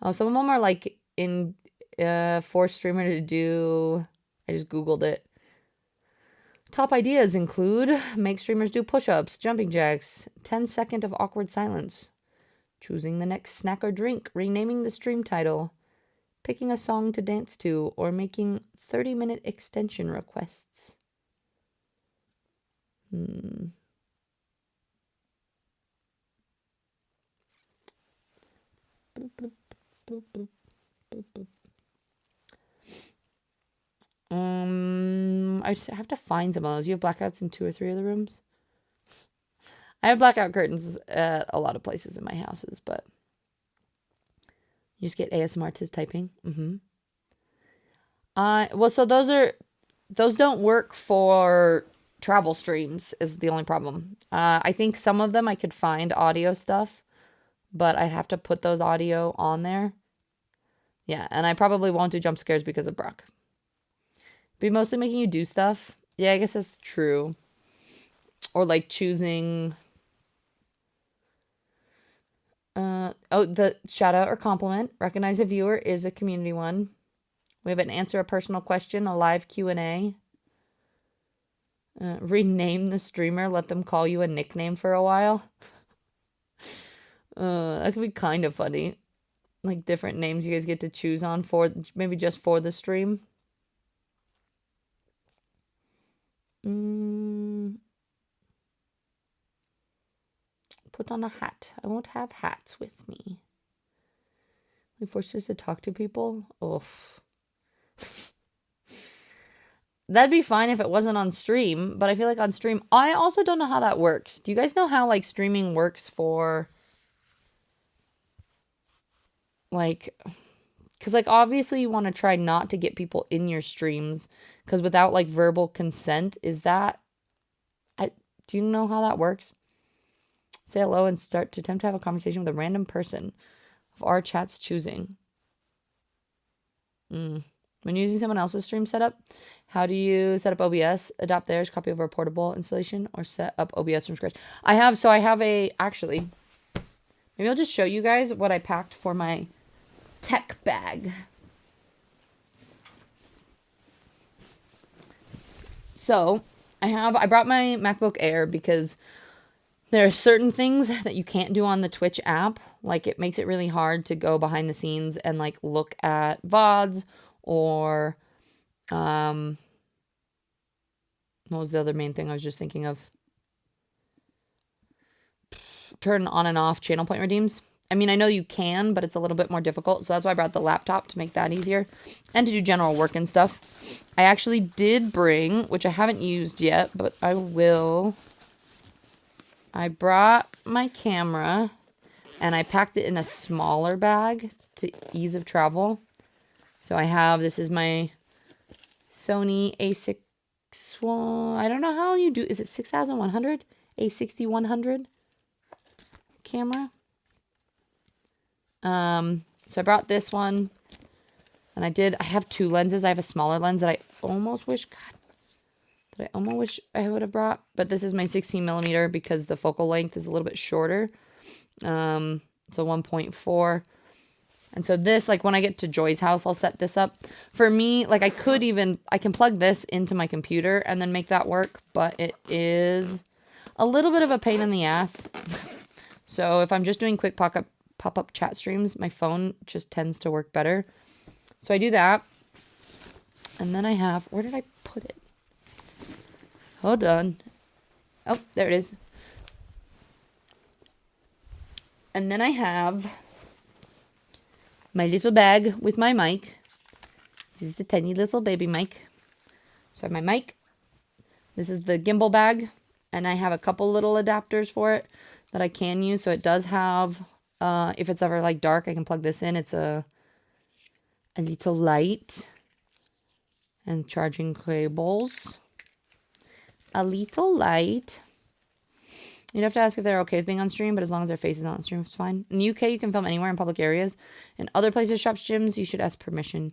Oh, some of them are like in force streamer to do. I just Googled it. Top ideas include make streamers do push-ups, jumping jacks, 10-second of awkward silence, choosing the next snack or drink, renaming the stream title, picking a song to dance to, or making 30-minute extension requests. I just have to find some of those. You have blackouts in 2 or 3 of the rooms? I have blackout curtains at a lot of places in my houses, but you just get ASMR artist typing. Well, so those don't work for travel streams is the only problem. I think some of them I could find audio stuff, but I'd have to put those audio on there. Yeah, and I probably won't do jump scares because of Brock. Be mostly making you do stuff. Yeah, I guess that's true. Or like choosing the shout out or compliment. Recognize a viewer is a community one. We have an answer a personal question, a live Q&A. Rename the streamer, let them call you a nickname for a while. That could be kind of funny. Like different names you guys get to choose on for maybe just for the stream. Put on a hat. I won't have hats with me. We forced us to talk to people. Oof. That'd be fine if it wasn't on stream, but I feel like on stream, I also don't know how that works. Do you guys know how like streaming works for like, because like obviously you want to try not to get people in your streams because without like verbal consent, is that, do you know how that works? Say hello and start to attempt to have a conversation with a random person of our chat's choosing. When using someone else's stream setup, how do you set up OBS? Adopt theirs, copy over a portable installation, or set up OBS from scratch? Actually, maybe I'll just show you guys what I packed for my tech bag. So, I brought my MacBook Air because there are certain things that you can't do on the Twitch app. Like, it makes it really hard to go behind the scenes and, like, look at VODs or, what was the other main thing I was just thinking of? Turn on and off channel point redeems. I mean, I know you can, but it's a little bit more difficult. So that's why I brought the laptop to make that easier and to do general work and stuff. I actually did bring, which I haven't used yet, but I will. I brought my camera and I packed it in a smaller bag to ease of travel. So I have, this is my Sony A6, I don't know how you do, is it 6100? A6100 camera. So I brought this one and I have 2 lenses. I have a smaller lens that I almost wish I would have brought, but this is my 16 millimeter because the focal length is a little bit shorter. So 1.4. And so this, like when I get to Joy's house, I'll set this up. For me, like I can plug this into my computer and then make that work, but it is a little bit of a pain in the ass. So if I'm just doing quick pop-up chat streams, my phone just tends to work better. So I do that. And then I have, where did I put it? Hold on. Oh, there it is. And then I have my little bag with my mic. This is the tiny little baby mic. So I have my mic. This is the gimbal bag. And I have a couple little adapters for it that I can use. So it does have, if it's ever like dark, I can plug this in. It's a little light. and charging cables. A little light. You'd have to ask if they're okay with being on stream, but as long as their face is not on stream, it's fine. In the UK, you can film anywhere in public areas. In other places, shops, gyms, you should ask permission.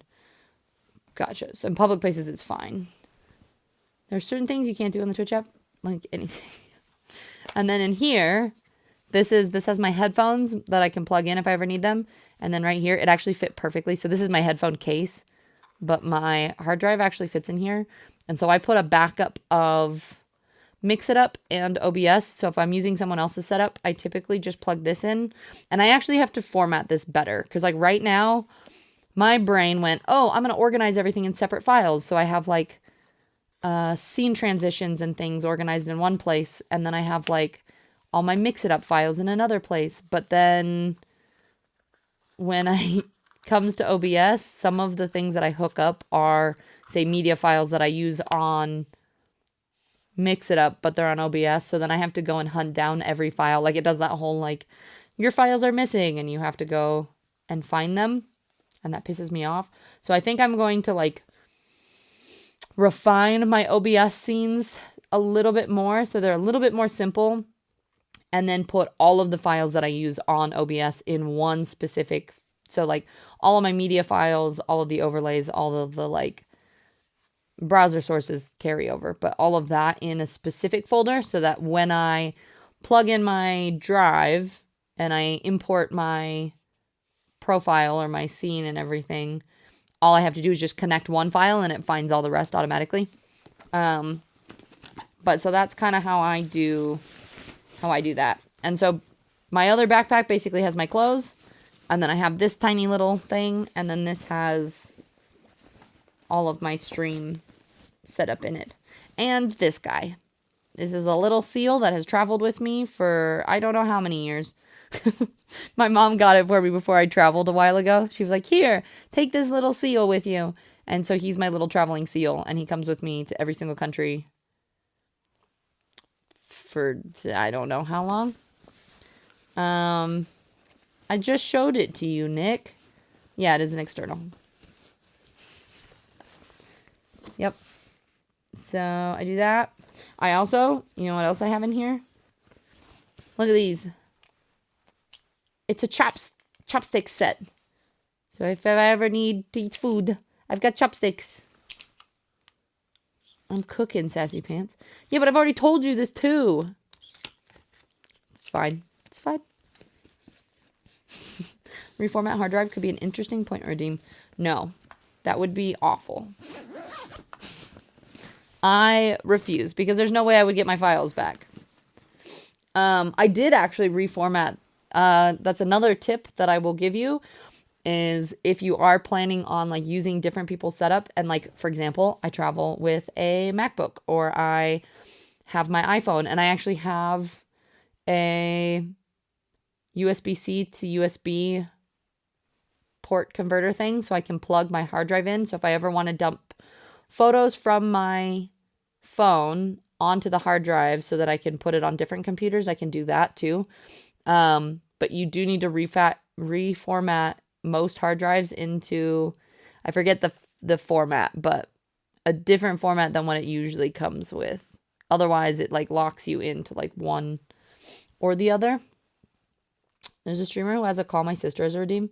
Gotcha. So in public places, it's fine. There are certain things you can't do on the Twitch app, like anything. And then in here, this has my headphones that I can plug in if I ever need them. And then right here, it actually fit perfectly. So this is my headphone case, but my hard drive actually fits in here. And so I put a backup of Mixitup and OBS. So if I'm using someone else's setup, I typically just plug this in. And I actually have to format this better because like right now, my brain went, oh, I'm going to organize everything in separate files. So I have like scene transitions and things organized in one place. And then I have like all my Mixitup files in another place. But then when I comes to OBS, some of the things that I hook up are, say, media files that I use on Mixitup, but they're on OBS. So then I have to go and hunt down every file. Like it does that whole like, your files are missing and you have to go and find them. And that pisses me off. So I think I'm going to like refine my OBS scenes a little bit more. So they're a little bit more simple. And then put all of the files that I use on OBS in one specific. So like all of my media files, all of the overlays, all of the like browser sources carry over. But all of that in a specific folder so that when I plug in my drive and I import my profile or my scene and everything, all I have to do is just connect one file and it finds all the rest automatically. But so that's kind of how I do that. And so my other backpack basically has my clothes, and then I have this tiny little thing, and then this has all of my stream set up in it. And this guy. This is a little seal that has traveled with me for I don't know how many years. My mom got it for me before I traveled a while ago. She was like, here, take this little seal with you. And so he's my little traveling seal, and he comes with me to every single country for I don't know how long. I just showed it to you, Nick. Yeah, it is an external. Yep. So I do that. I also, you know what else I have in here? Look at these. It's a chopstick set. So if I ever need to eat food, I've got chopsticks. I'm cooking, Sassy Pants. Yeah, but I've already told you this too. It's fine. It's fine. Reformat hard drive could be an interesting point redeem. No, that would be awful. I refuse because there's no way I would get my files back. I did actually reformat. That's another tip that I will give you is if you are planning on like using different people's setup and like, for example, I travel with a MacBook or I have my iPhone and I actually have a USB-C to USB port converter thing so I can plug my hard drive in. So if I ever want to dump photos from my phone onto the hard drive so that I can put it on different computers, I can do that too. But you do need to reformat most hard drives into, I forget the format, but a different format than what it usually comes with. Otherwise, it like locks you into like one or the other. There's a streamer who has a call my sister as a redeem.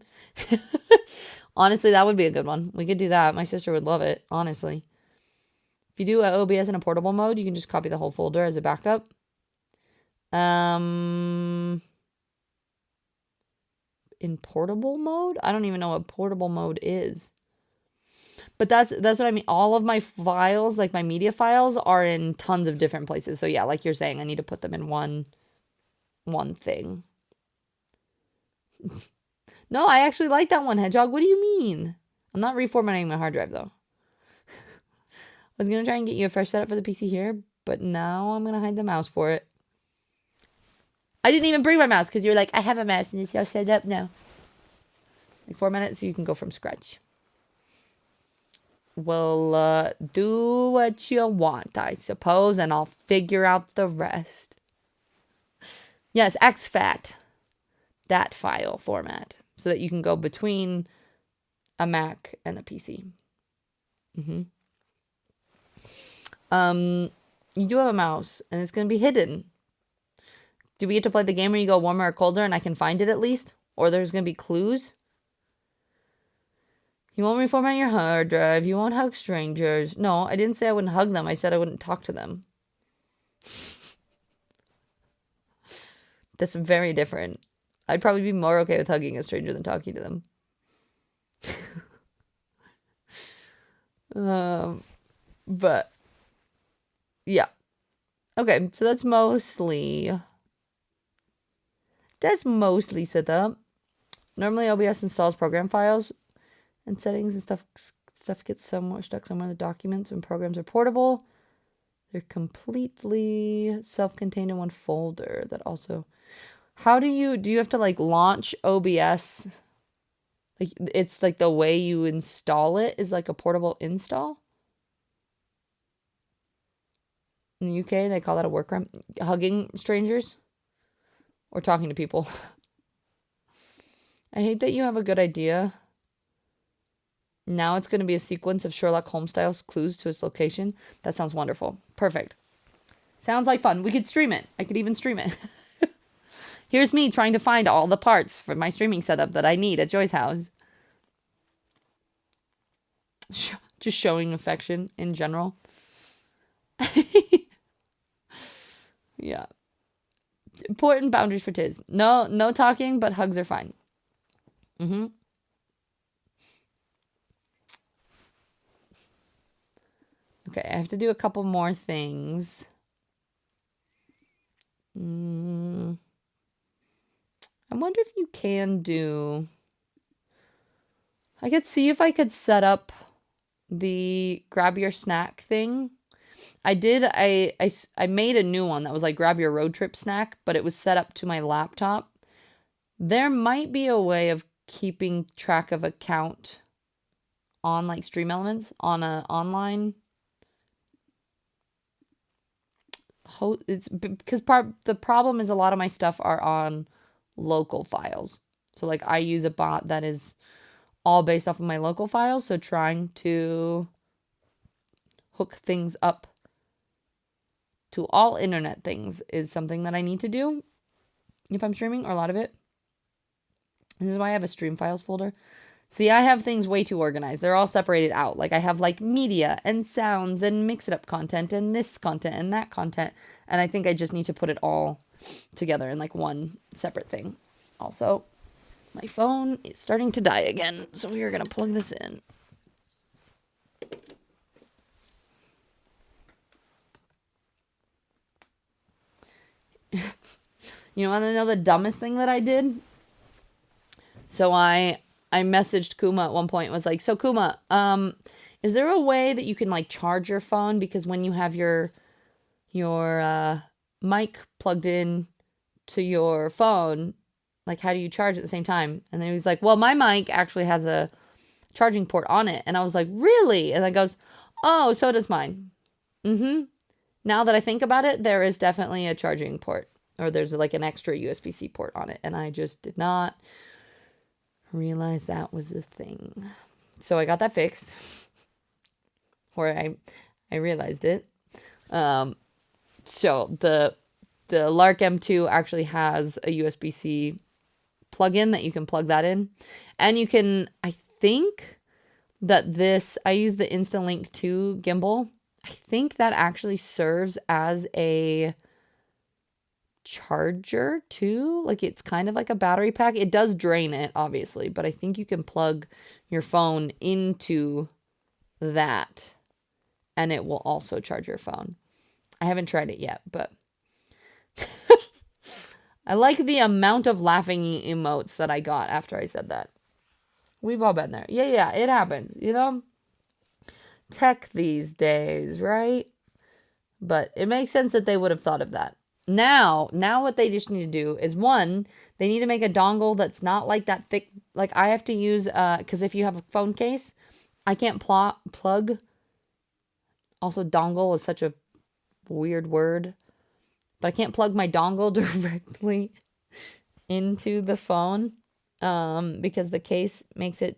Honestly, that would be a good one. We could do that. My sister would love it, honestly. If you do OBS in a portable mode, you can just copy the whole folder as a backup. In portable mode? I don't even know what portable mode is. But that's what I mean. All of my files, like my media files, are in tons of different places. So yeah, like you're saying, I need to put them in one thing. No, I actually like that one, Hedgehog. What do you mean? I'm not reformatting my hard drive, though. I was going to try and get you a fresh setup for the PC here, but now I'm going to hide the mouse for it. I didn't even bring my mouse because you're like, I have a mouse and it's all set up now. Like 4 minutes so you can go from scratch. Well, do what you want, I suppose, and I'll figure out the rest. Yes, exFAT. That file format. So that you can go between a Mac and a PC. You do have a mouse, and it's going to be hidden. Do we get to play the game where you go warmer or colder and I can find it at least? Or there's going to be clues? You won't reformat your hard drive. You won't hug strangers. No, I didn't say I wouldn't hug them. I said I wouldn't talk to them. That's very different. I'd probably be more okay with hugging a stranger than talking to them. But yeah. Okay, so that's mostly set up. Normally OBS installs program files and settings and stuff gets stuck somewhere in the documents. When programs are portable, they're completely self-contained in one folder. That also, how do you have to like launch OBS? Like it's like the way you install it is like a portable install. In the UK, they call that a workaround. Hugging strangers or talking to people. I hate that you have a good idea. Now it's going to be a sequence of Sherlock Holmes style clues to its location. That sounds wonderful. Perfect. Sounds like fun. We could stream it. I could even stream it. Here's me trying to find all the parts for my streaming setup that I need at Joy's house. Just showing affection in general. Yeah. Important boundaries for Tiz. No talking, but hugs are fine. Okay, I have to do a couple more things. I wonder if you can do... I could see if I could set up the grab your snack thing. I made a new one that was like grab your road trip snack, but it was set up to my laptop. There might be a way of keeping track of a count on like Stream Elements on a online. It's because the problem is a lot of my stuff are on local files. So like I use a bot that is all based off of my local files. So trying to hook things up to all internet things is something that I need to do if I'm streaming, or a lot of it. This is why I have a stream files folder. See, I have things way too organized. They're all separated out. Like I have like media and sounds and mix it up content and this content and that content. And I think I just need to put it all together in like one separate thing. Also, my phone is starting to die again. So we are going to plug this in. You want to know the dumbest thing that I did? So I messaged Kuma at one point and was like, so Kuma, is there a way that you can like charge your phone? Because when you have your mic plugged in to your phone, like how do you charge at the same time? And then he was like, well, my mic actually has a charging port on it. And I was like, really? And then goes, oh, so does mine. Now that I think about it, there is definitely a charging port, or there's like an extra USB-C port on it. And I just did not realize that was a thing. So I got that fixed. Or I realized it. So the Lark M2 actually has a USB-C plug-in that you can plug that in. And you can, I think that I use the Instalink 2 gimbal. I think that actually serves as a charger too. Like it's kind of like a battery pack. It does drain it, obviously, but I think you can plug your phone into that and it will also charge your phone. I haven't tried it yet, but I like the amount of laughing emotes that I got after I said that. We've all been there. Yeah, it happens, you know? Tech these days, right? But it makes sense that they would have thought of that. Now what they just need to do is, one, they need to make a dongle that's not like that thick. Like I have to use, because if you have a phone case, I can't plug. Also, dongle is such a weird word. But I can't plug my dongle directly into the phone because the case makes it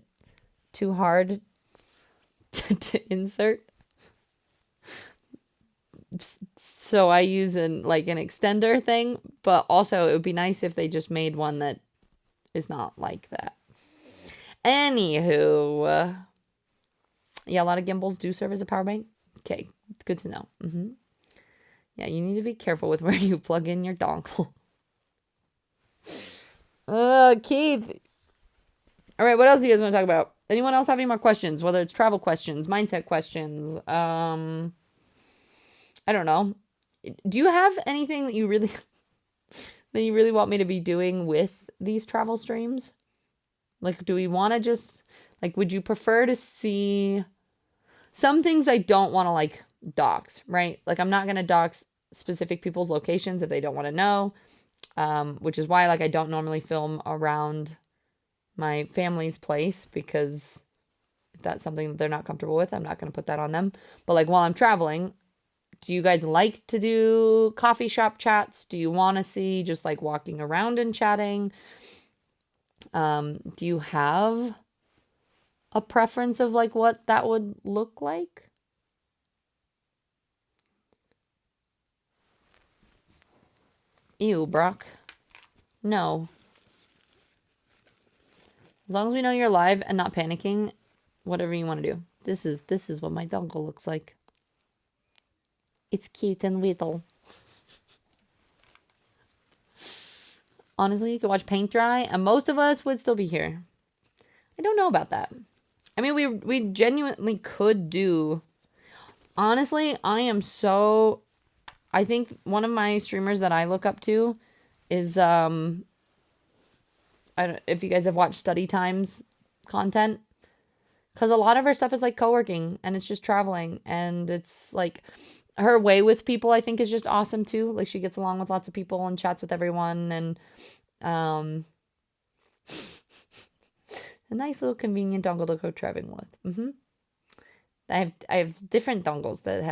too hard to insert. So I use an extender thing, but also it would be nice if they just made one that is not like that. Anywho, yeah, a lot of gimbals do serve as a power bank. Okay, it's good to know. Yeah, you need to be careful with where you plug in your dongle. Keith. All right, what else do you guys want to talk about? Anyone else have any more questions? Whether it's travel questions, mindset questions, I don't know. Do you have anything that you really want me to be doing with these travel streams? Like, do we want to just would you prefer to see some things I don't want to dox, right? Like, I'm not going to dox specific people's locations if they don't want to know, which is why I don't normally film around my family's place, because if that's something that they're not comfortable with, I'm not going to put that on them. But while I'm traveling, do you guys like to do coffee shop chats? Do you want to see just walking around and chatting? Do you have a preference of what that would look like? Ew, Brock. No. As long as we know you're live and not panicking, whatever you want to do. This is what my dongle looks like. It's cute and little. Honestly, you could watch paint dry, and most of us would still be here. I don't know about that. I mean, we genuinely could do. Honestly, I think one of my streamers that I look up to is I don't if you guys have watched Study Time's content, because a lot of her stuff is co-working and it's just traveling, and it's her way with people, I think, is just awesome too. She gets along with lots of people and chats with everyone, and a nice little convenient dongle to go traveling with. I have different dongles that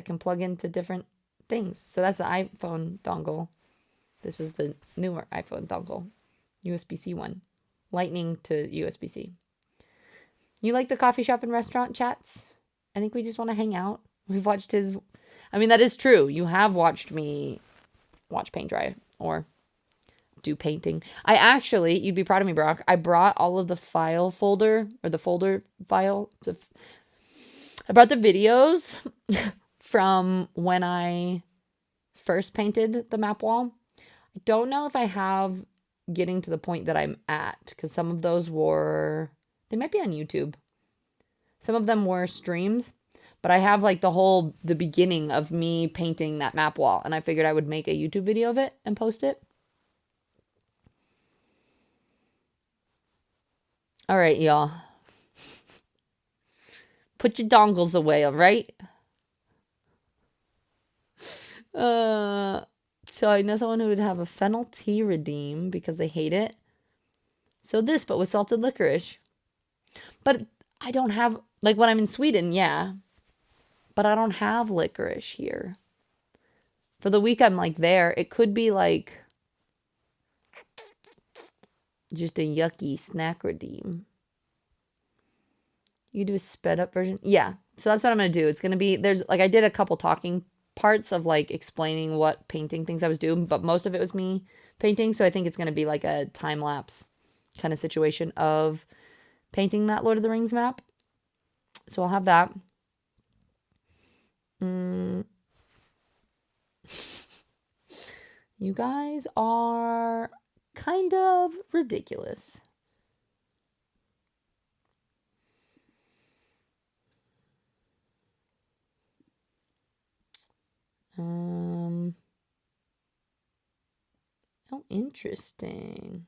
can plug into different things. So that's the iPhone dongle. This is the newer iPhone dongle, USB-C one, Lightning to USB-C. You like the coffee shop and restaurant chats? I think we just want to hang out. We've watched his. I mean, that is true. You have watched me watch paint dry or do painting. I actually, you'd be proud of me, Brock. I brought all of the file folder or the folder file. I brought the videos from when I first painted the map wall. I don't know if I have getting to the point that I'm at, because some of those they might be on YouTube. Some of them were streams, but I have the beginning of me painting that map wall, and I figured I would make a YouTube video of it and post it. All right, y'all. Put your dongles away, all right? So I know someone who would have a fennel tea redeem because they hate it. So this, but with salted licorice. But I don't have, when I'm in Sweden, yeah. But I don't have licorice here. For the week I'm there, it could be just a yucky snack redeem. You do a sped up version? Yeah. So that's what I'm going to do. It's going to be, I did a couple talking parts of explaining what painting things I was doing, but most of it was me painting. So I think it's going to be a time lapse kind of situation of painting that Lord of the Rings map. So I'll have that. You guys are kind of ridiculous. Oh, interesting.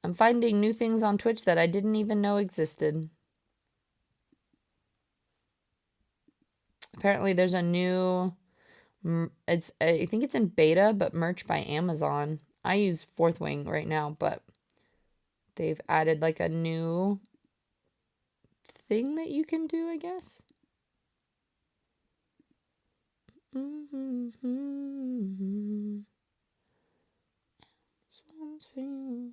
I'm finding new things on Twitch that I didn't even know existed. Apparently there's a new, I think it's in beta, but merch by Amazon. I use Fourth Wing right now, but they've added a new thing that you can do, I guess. This one's for you.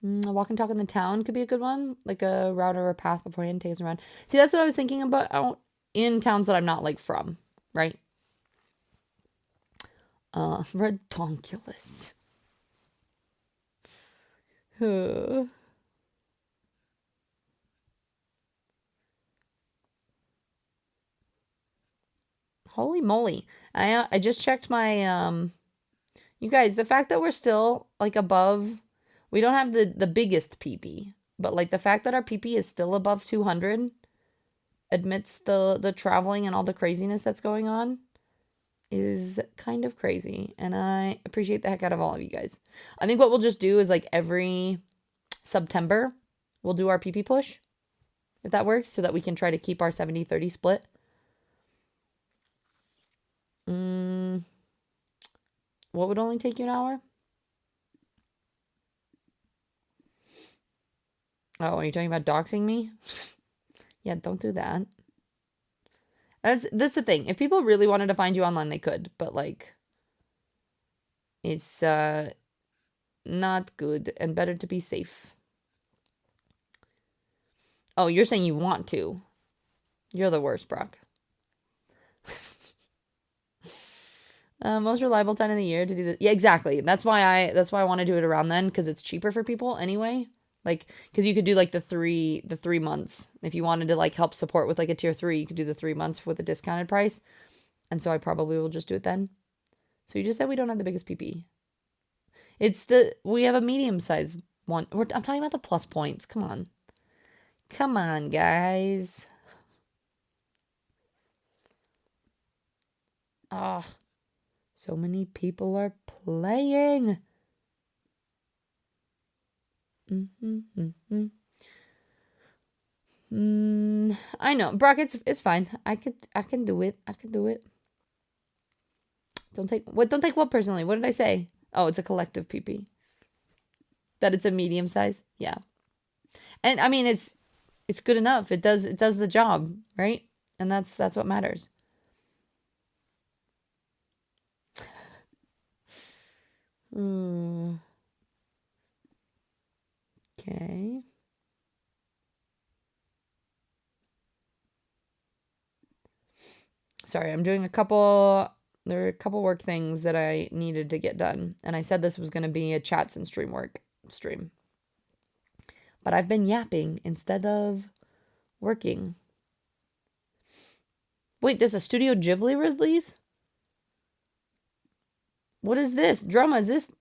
A walk and talk in the town could be a good one. Like a route or a path beforehand, take us around. See, that's what I was thinking about out in towns that I'm not like from, right? Redonkulous. Holy moly. I just checked my you guys, the fact that we're still like above, we don't have the biggest PP, but like the fact that our PP is still above 200 amidst the traveling and all the craziness that's going on is kind of crazy, and I appreciate the heck out of all of you guys. I think what we'll just do is like every September, we'll do our PP push, if that works, so that we can try to keep our 70-30 split. What would only take you an hour? Oh, are you talking about doxing me? Yeah, don't do that. That's the thing. If people really wanted to find you online, they could, but like it's not good and better to be safe. Oh, you're saying you want to. You're the worst, Brock. Most reliable time of the year to do this. Yeah, exactly. That's why I want to do it around then, because it's cheaper for people anyway. Like, because you could do like the 3 months. If you wanted to like help support with like a tier 3, you could do the 3 months with a discounted price. And so I probably will just do it then. So you just said we don't have the biggest PP. We have a medium size one. I'm talking about the plus points. Come on. Come on, guys. Ah, so many people are playing. I know, Brock. It's fine. I can do it. I can do it. Don't take what personally? What did I say? Oh, it's a collective PP. That it's a medium size. Yeah, and I mean it's good enough. It does the job, right? And that's what matters. Okay. Sorry, I'm doing there are a couple work things that I needed to get done. And I said this was going to be a chats and stream. But I've been yapping instead of working. Wait, there's a Studio Ghibli release? What is this? Drama, is this?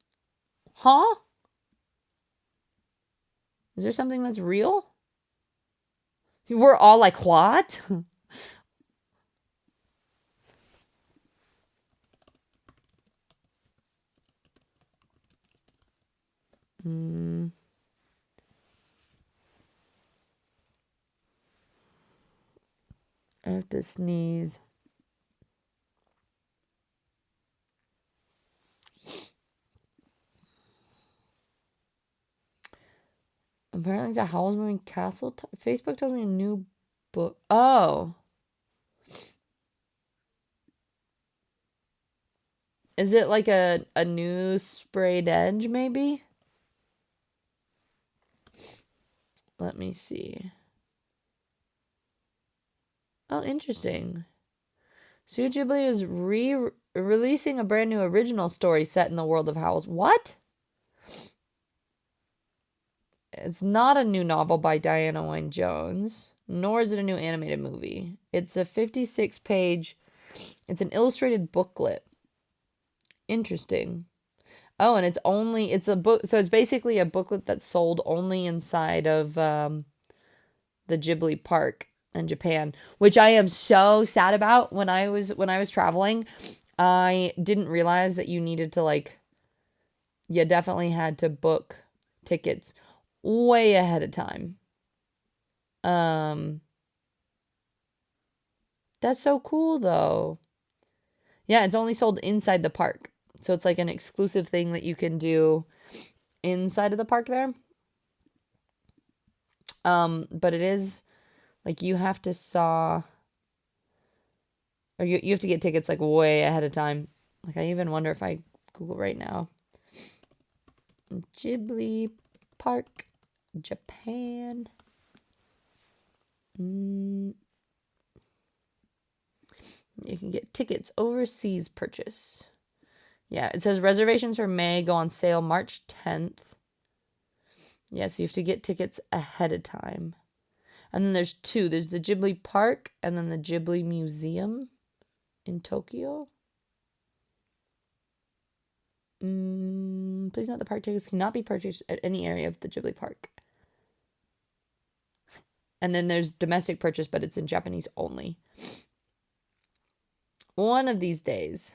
Huh? Is there something that's real? We're all like, what? I have to sneeze. Apparently, it's a Howl's Moving Castle. Facebook tells me a new book. Oh. Is it like a new sprayed edge, maybe? Let me see. Oh, interesting. Studio Ghibli is releasing a brand new original story set in the world of Howl's. What? It's not a new novel by Diana Wynne Jones, nor is it a new animated movie. It's a 56-page, it's an illustrated booklet. Interesting. Oh, and it's a book, so it's basically a booklet that's sold only inside of the Ghibli park in Japan, which I am so sad about. When I was traveling, I didn't realize that you needed to you definitely had to book tickets way ahead of time. That's so cool though. Yeah, it's only sold inside the park. So it's like an exclusive thing that you can do inside of the park there. But it is like you have to you have to get tickets like way ahead of time. Like I even wonder if I Google right now. Ghibli Park, Japan. You can get tickets overseas purchase. Yeah, it says reservations for May go on sale March 10th. Yeah, so you have to get tickets ahead of time. And then there's two. There's the Ghibli Park and then the Ghibli Museum in Tokyo. Please note the park tickets cannot be purchased at any area of the Ghibli Park. And then there's domestic purchase, but it's in Japanese only. One of these days.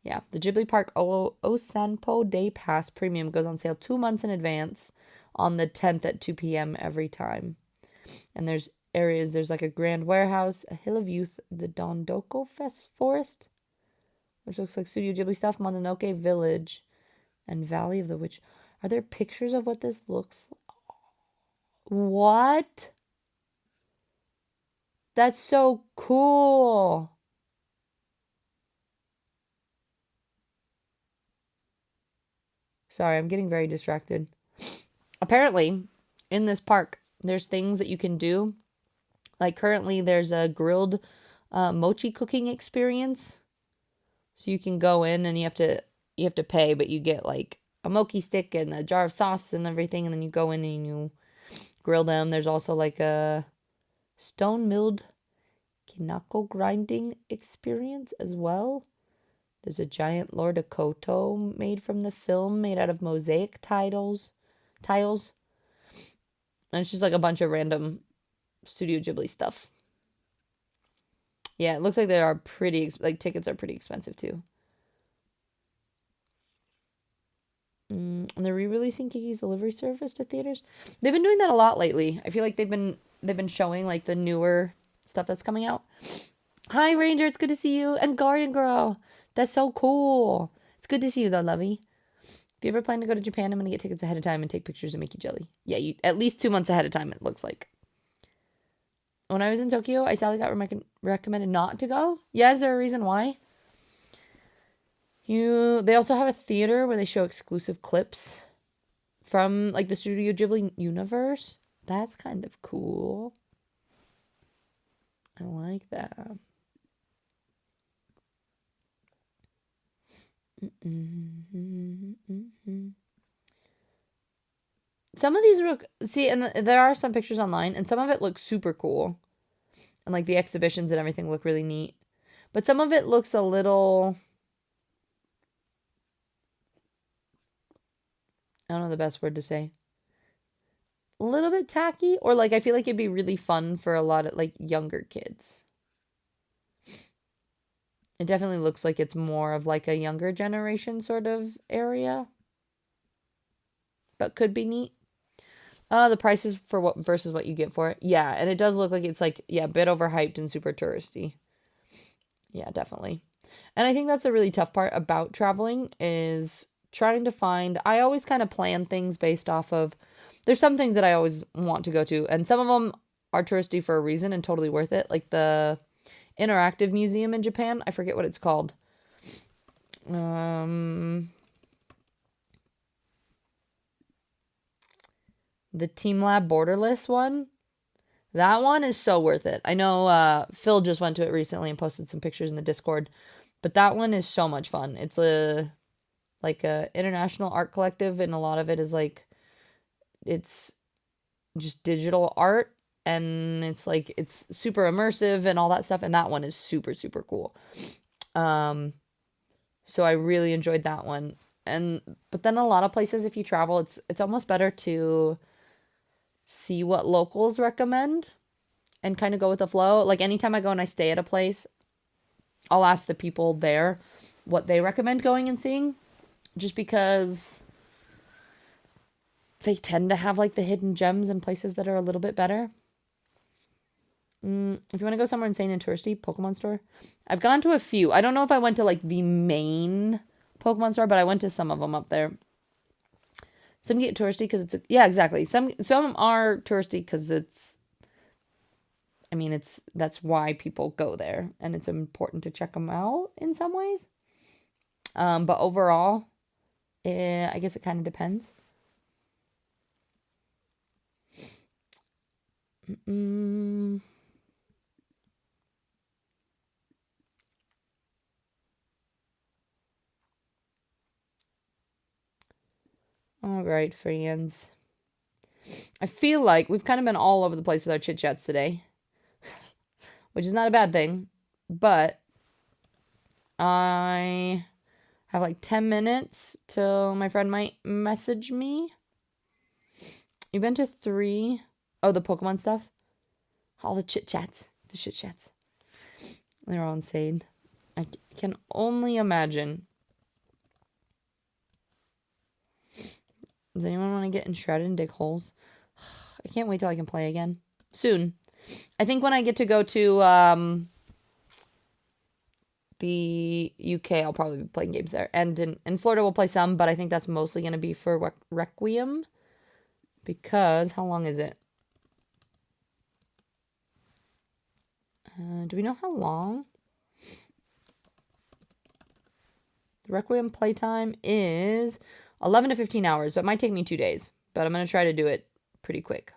Yeah, the Ghibli Park Osanpo Day Pass Premium goes on sale 2 months in advance on the 10th at 2 p.m. every time. And there's areas, there's like a Grand Warehouse, a Hill of Youth, the Dondoko Forest, which looks like Studio Ghibli stuff, Mononoke Village, and Valley of the Witch. Are there pictures of what this looks like? What? That's so cool. Sorry, I'm getting very distracted. Apparently, in this park, there's things that you can do. Like currently, there's a grilled mochi cooking experience. So you can go in and you have to pay, but you get like a mochi stick and a jar of sauce and everything, and then you go in and you grill them. There's also like a stone milled kinako grinding experience as well. There's a giant Lord of Koto made from the film, made out of mosaic tiles. And it's just like a bunch of random Studio Ghibli stuff. Yeah, it looks like they are pretty, like tickets are pretty expensive too. And they're re-releasing Kiki's Delivery Service to theaters. They've been doing that a lot lately. I feel like they've been showing like the newer stuff that's coming out. Hi Ranger, it's good to see you. And Garden Girl. That's so cool. It's good to see you though, lovey. If you ever plan to go to Japan, I'm going to get tickets ahead of time and take pictures of Mickey Jelly. Yeah, at least 2 months ahead of time, it looks like. When I was in Tokyo, I sadly got recommended not to go. Yeah, is there a reason why? They also have a theater where they show exclusive clips from like the Studio Ghibli universe. That's kind of cool. I like that. Some of these look, and there are some pictures online, and some of it looks super cool. And like the exhibitions and everything look really neat. But some of it looks a little, I don't know the best word to say. A little bit tacky, or like I feel like it'd be really fun for a lot of like younger kids. It definitely looks like it's more of like a younger generation sort of area. But could be neat. The prices for what versus what you get for it. Yeah, and it does look like it's like, yeah, a bit overhyped and super touristy. Yeah, definitely. And I think that's a really tough part about traveling is trying to find, I always kind of plan things based off of, there's some things that I always want to go to, and some of them are touristy for a reason and totally worth it. Like the interactive museum in Japan, I forget what it's called. The Team Lab Borderless one. That one is so worth it. I know Phil just went to it recently and posted some pictures in the Discord. But that one is so much fun. It's a international art collective, and a lot of it is like it's just digital art, and it's like it's super immersive and all that stuff, and that one is super super cool. So I really enjoyed that one. But then a lot of places, if you travel, it's almost better to see what locals recommend and kind of go with the flow. Like anytime I go and I stay at a place, I'll ask the people there what they recommend going and seeing, just because they tend to have like the hidden gems and places that are a little bit better. If you want to go somewhere insane and touristy, Pokemon store. I've gone to a few. I don't know if I went to like the main Pokemon store, but I went to some of them up there. Some get touristy because it's yeah, exactly. Some are touristy because that's why people go there, and it's important to check them out in some ways. But overall, I guess it kind of depends. All right, friends. I feel like we've kind of been all over the place with our chit chats today, which is not a bad thing, but I have like 10 minutes till my friend might message me. You've been to 3. Oh, the Pokemon stuff? All the chit chats. The shit chats. They're all insane. I can only imagine. Does anyone want to get enshrouded and dig holes? I can't wait till I can play again. Soon. I think when I get to go to the UK, I'll probably be playing games there. And in Florida, we'll play some, but I think that's mostly going to be for Requiem. Because, how long is it? Do we know how long? The Requiem playtime is 11 to 15 hours, so it might take me 2 days. But I'm going to try to do it pretty quick.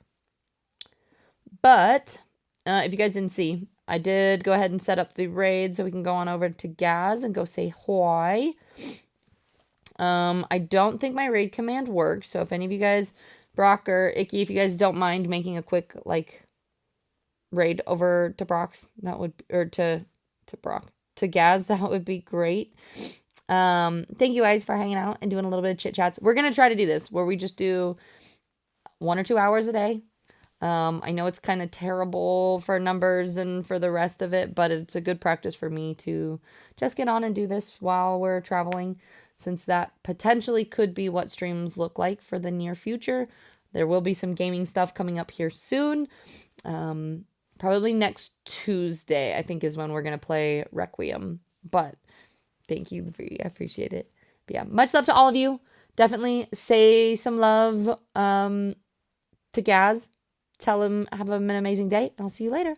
But, if you guys didn't see, I did go ahead and set up the raid so we can go on over to Gaz and go say hi. I don't think my raid command works, so if any of you guys, Brock or Icky, if you guys don't mind making a quick, like, raid over to Brock's, that would, or to Brock, to Gaz, that would be great. Thank you guys for hanging out and doing a little bit of chit chats. We're going to try to do this where we just do 1 or 2 hours a day. I know it's kind of terrible for numbers and for the rest of it, but it's a good practice for me to just get on and do this while we're traveling, since that potentially could be what streams look like for the near future. There will be some gaming stuff coming up here soon. Probably next Tuesday, I think, is when we're going to play Requiem. But thank you. I appreciate it. But yeah, much love to all of you. Definitely say some love to Gaz. Tell him have an amazing day. I'll see you later.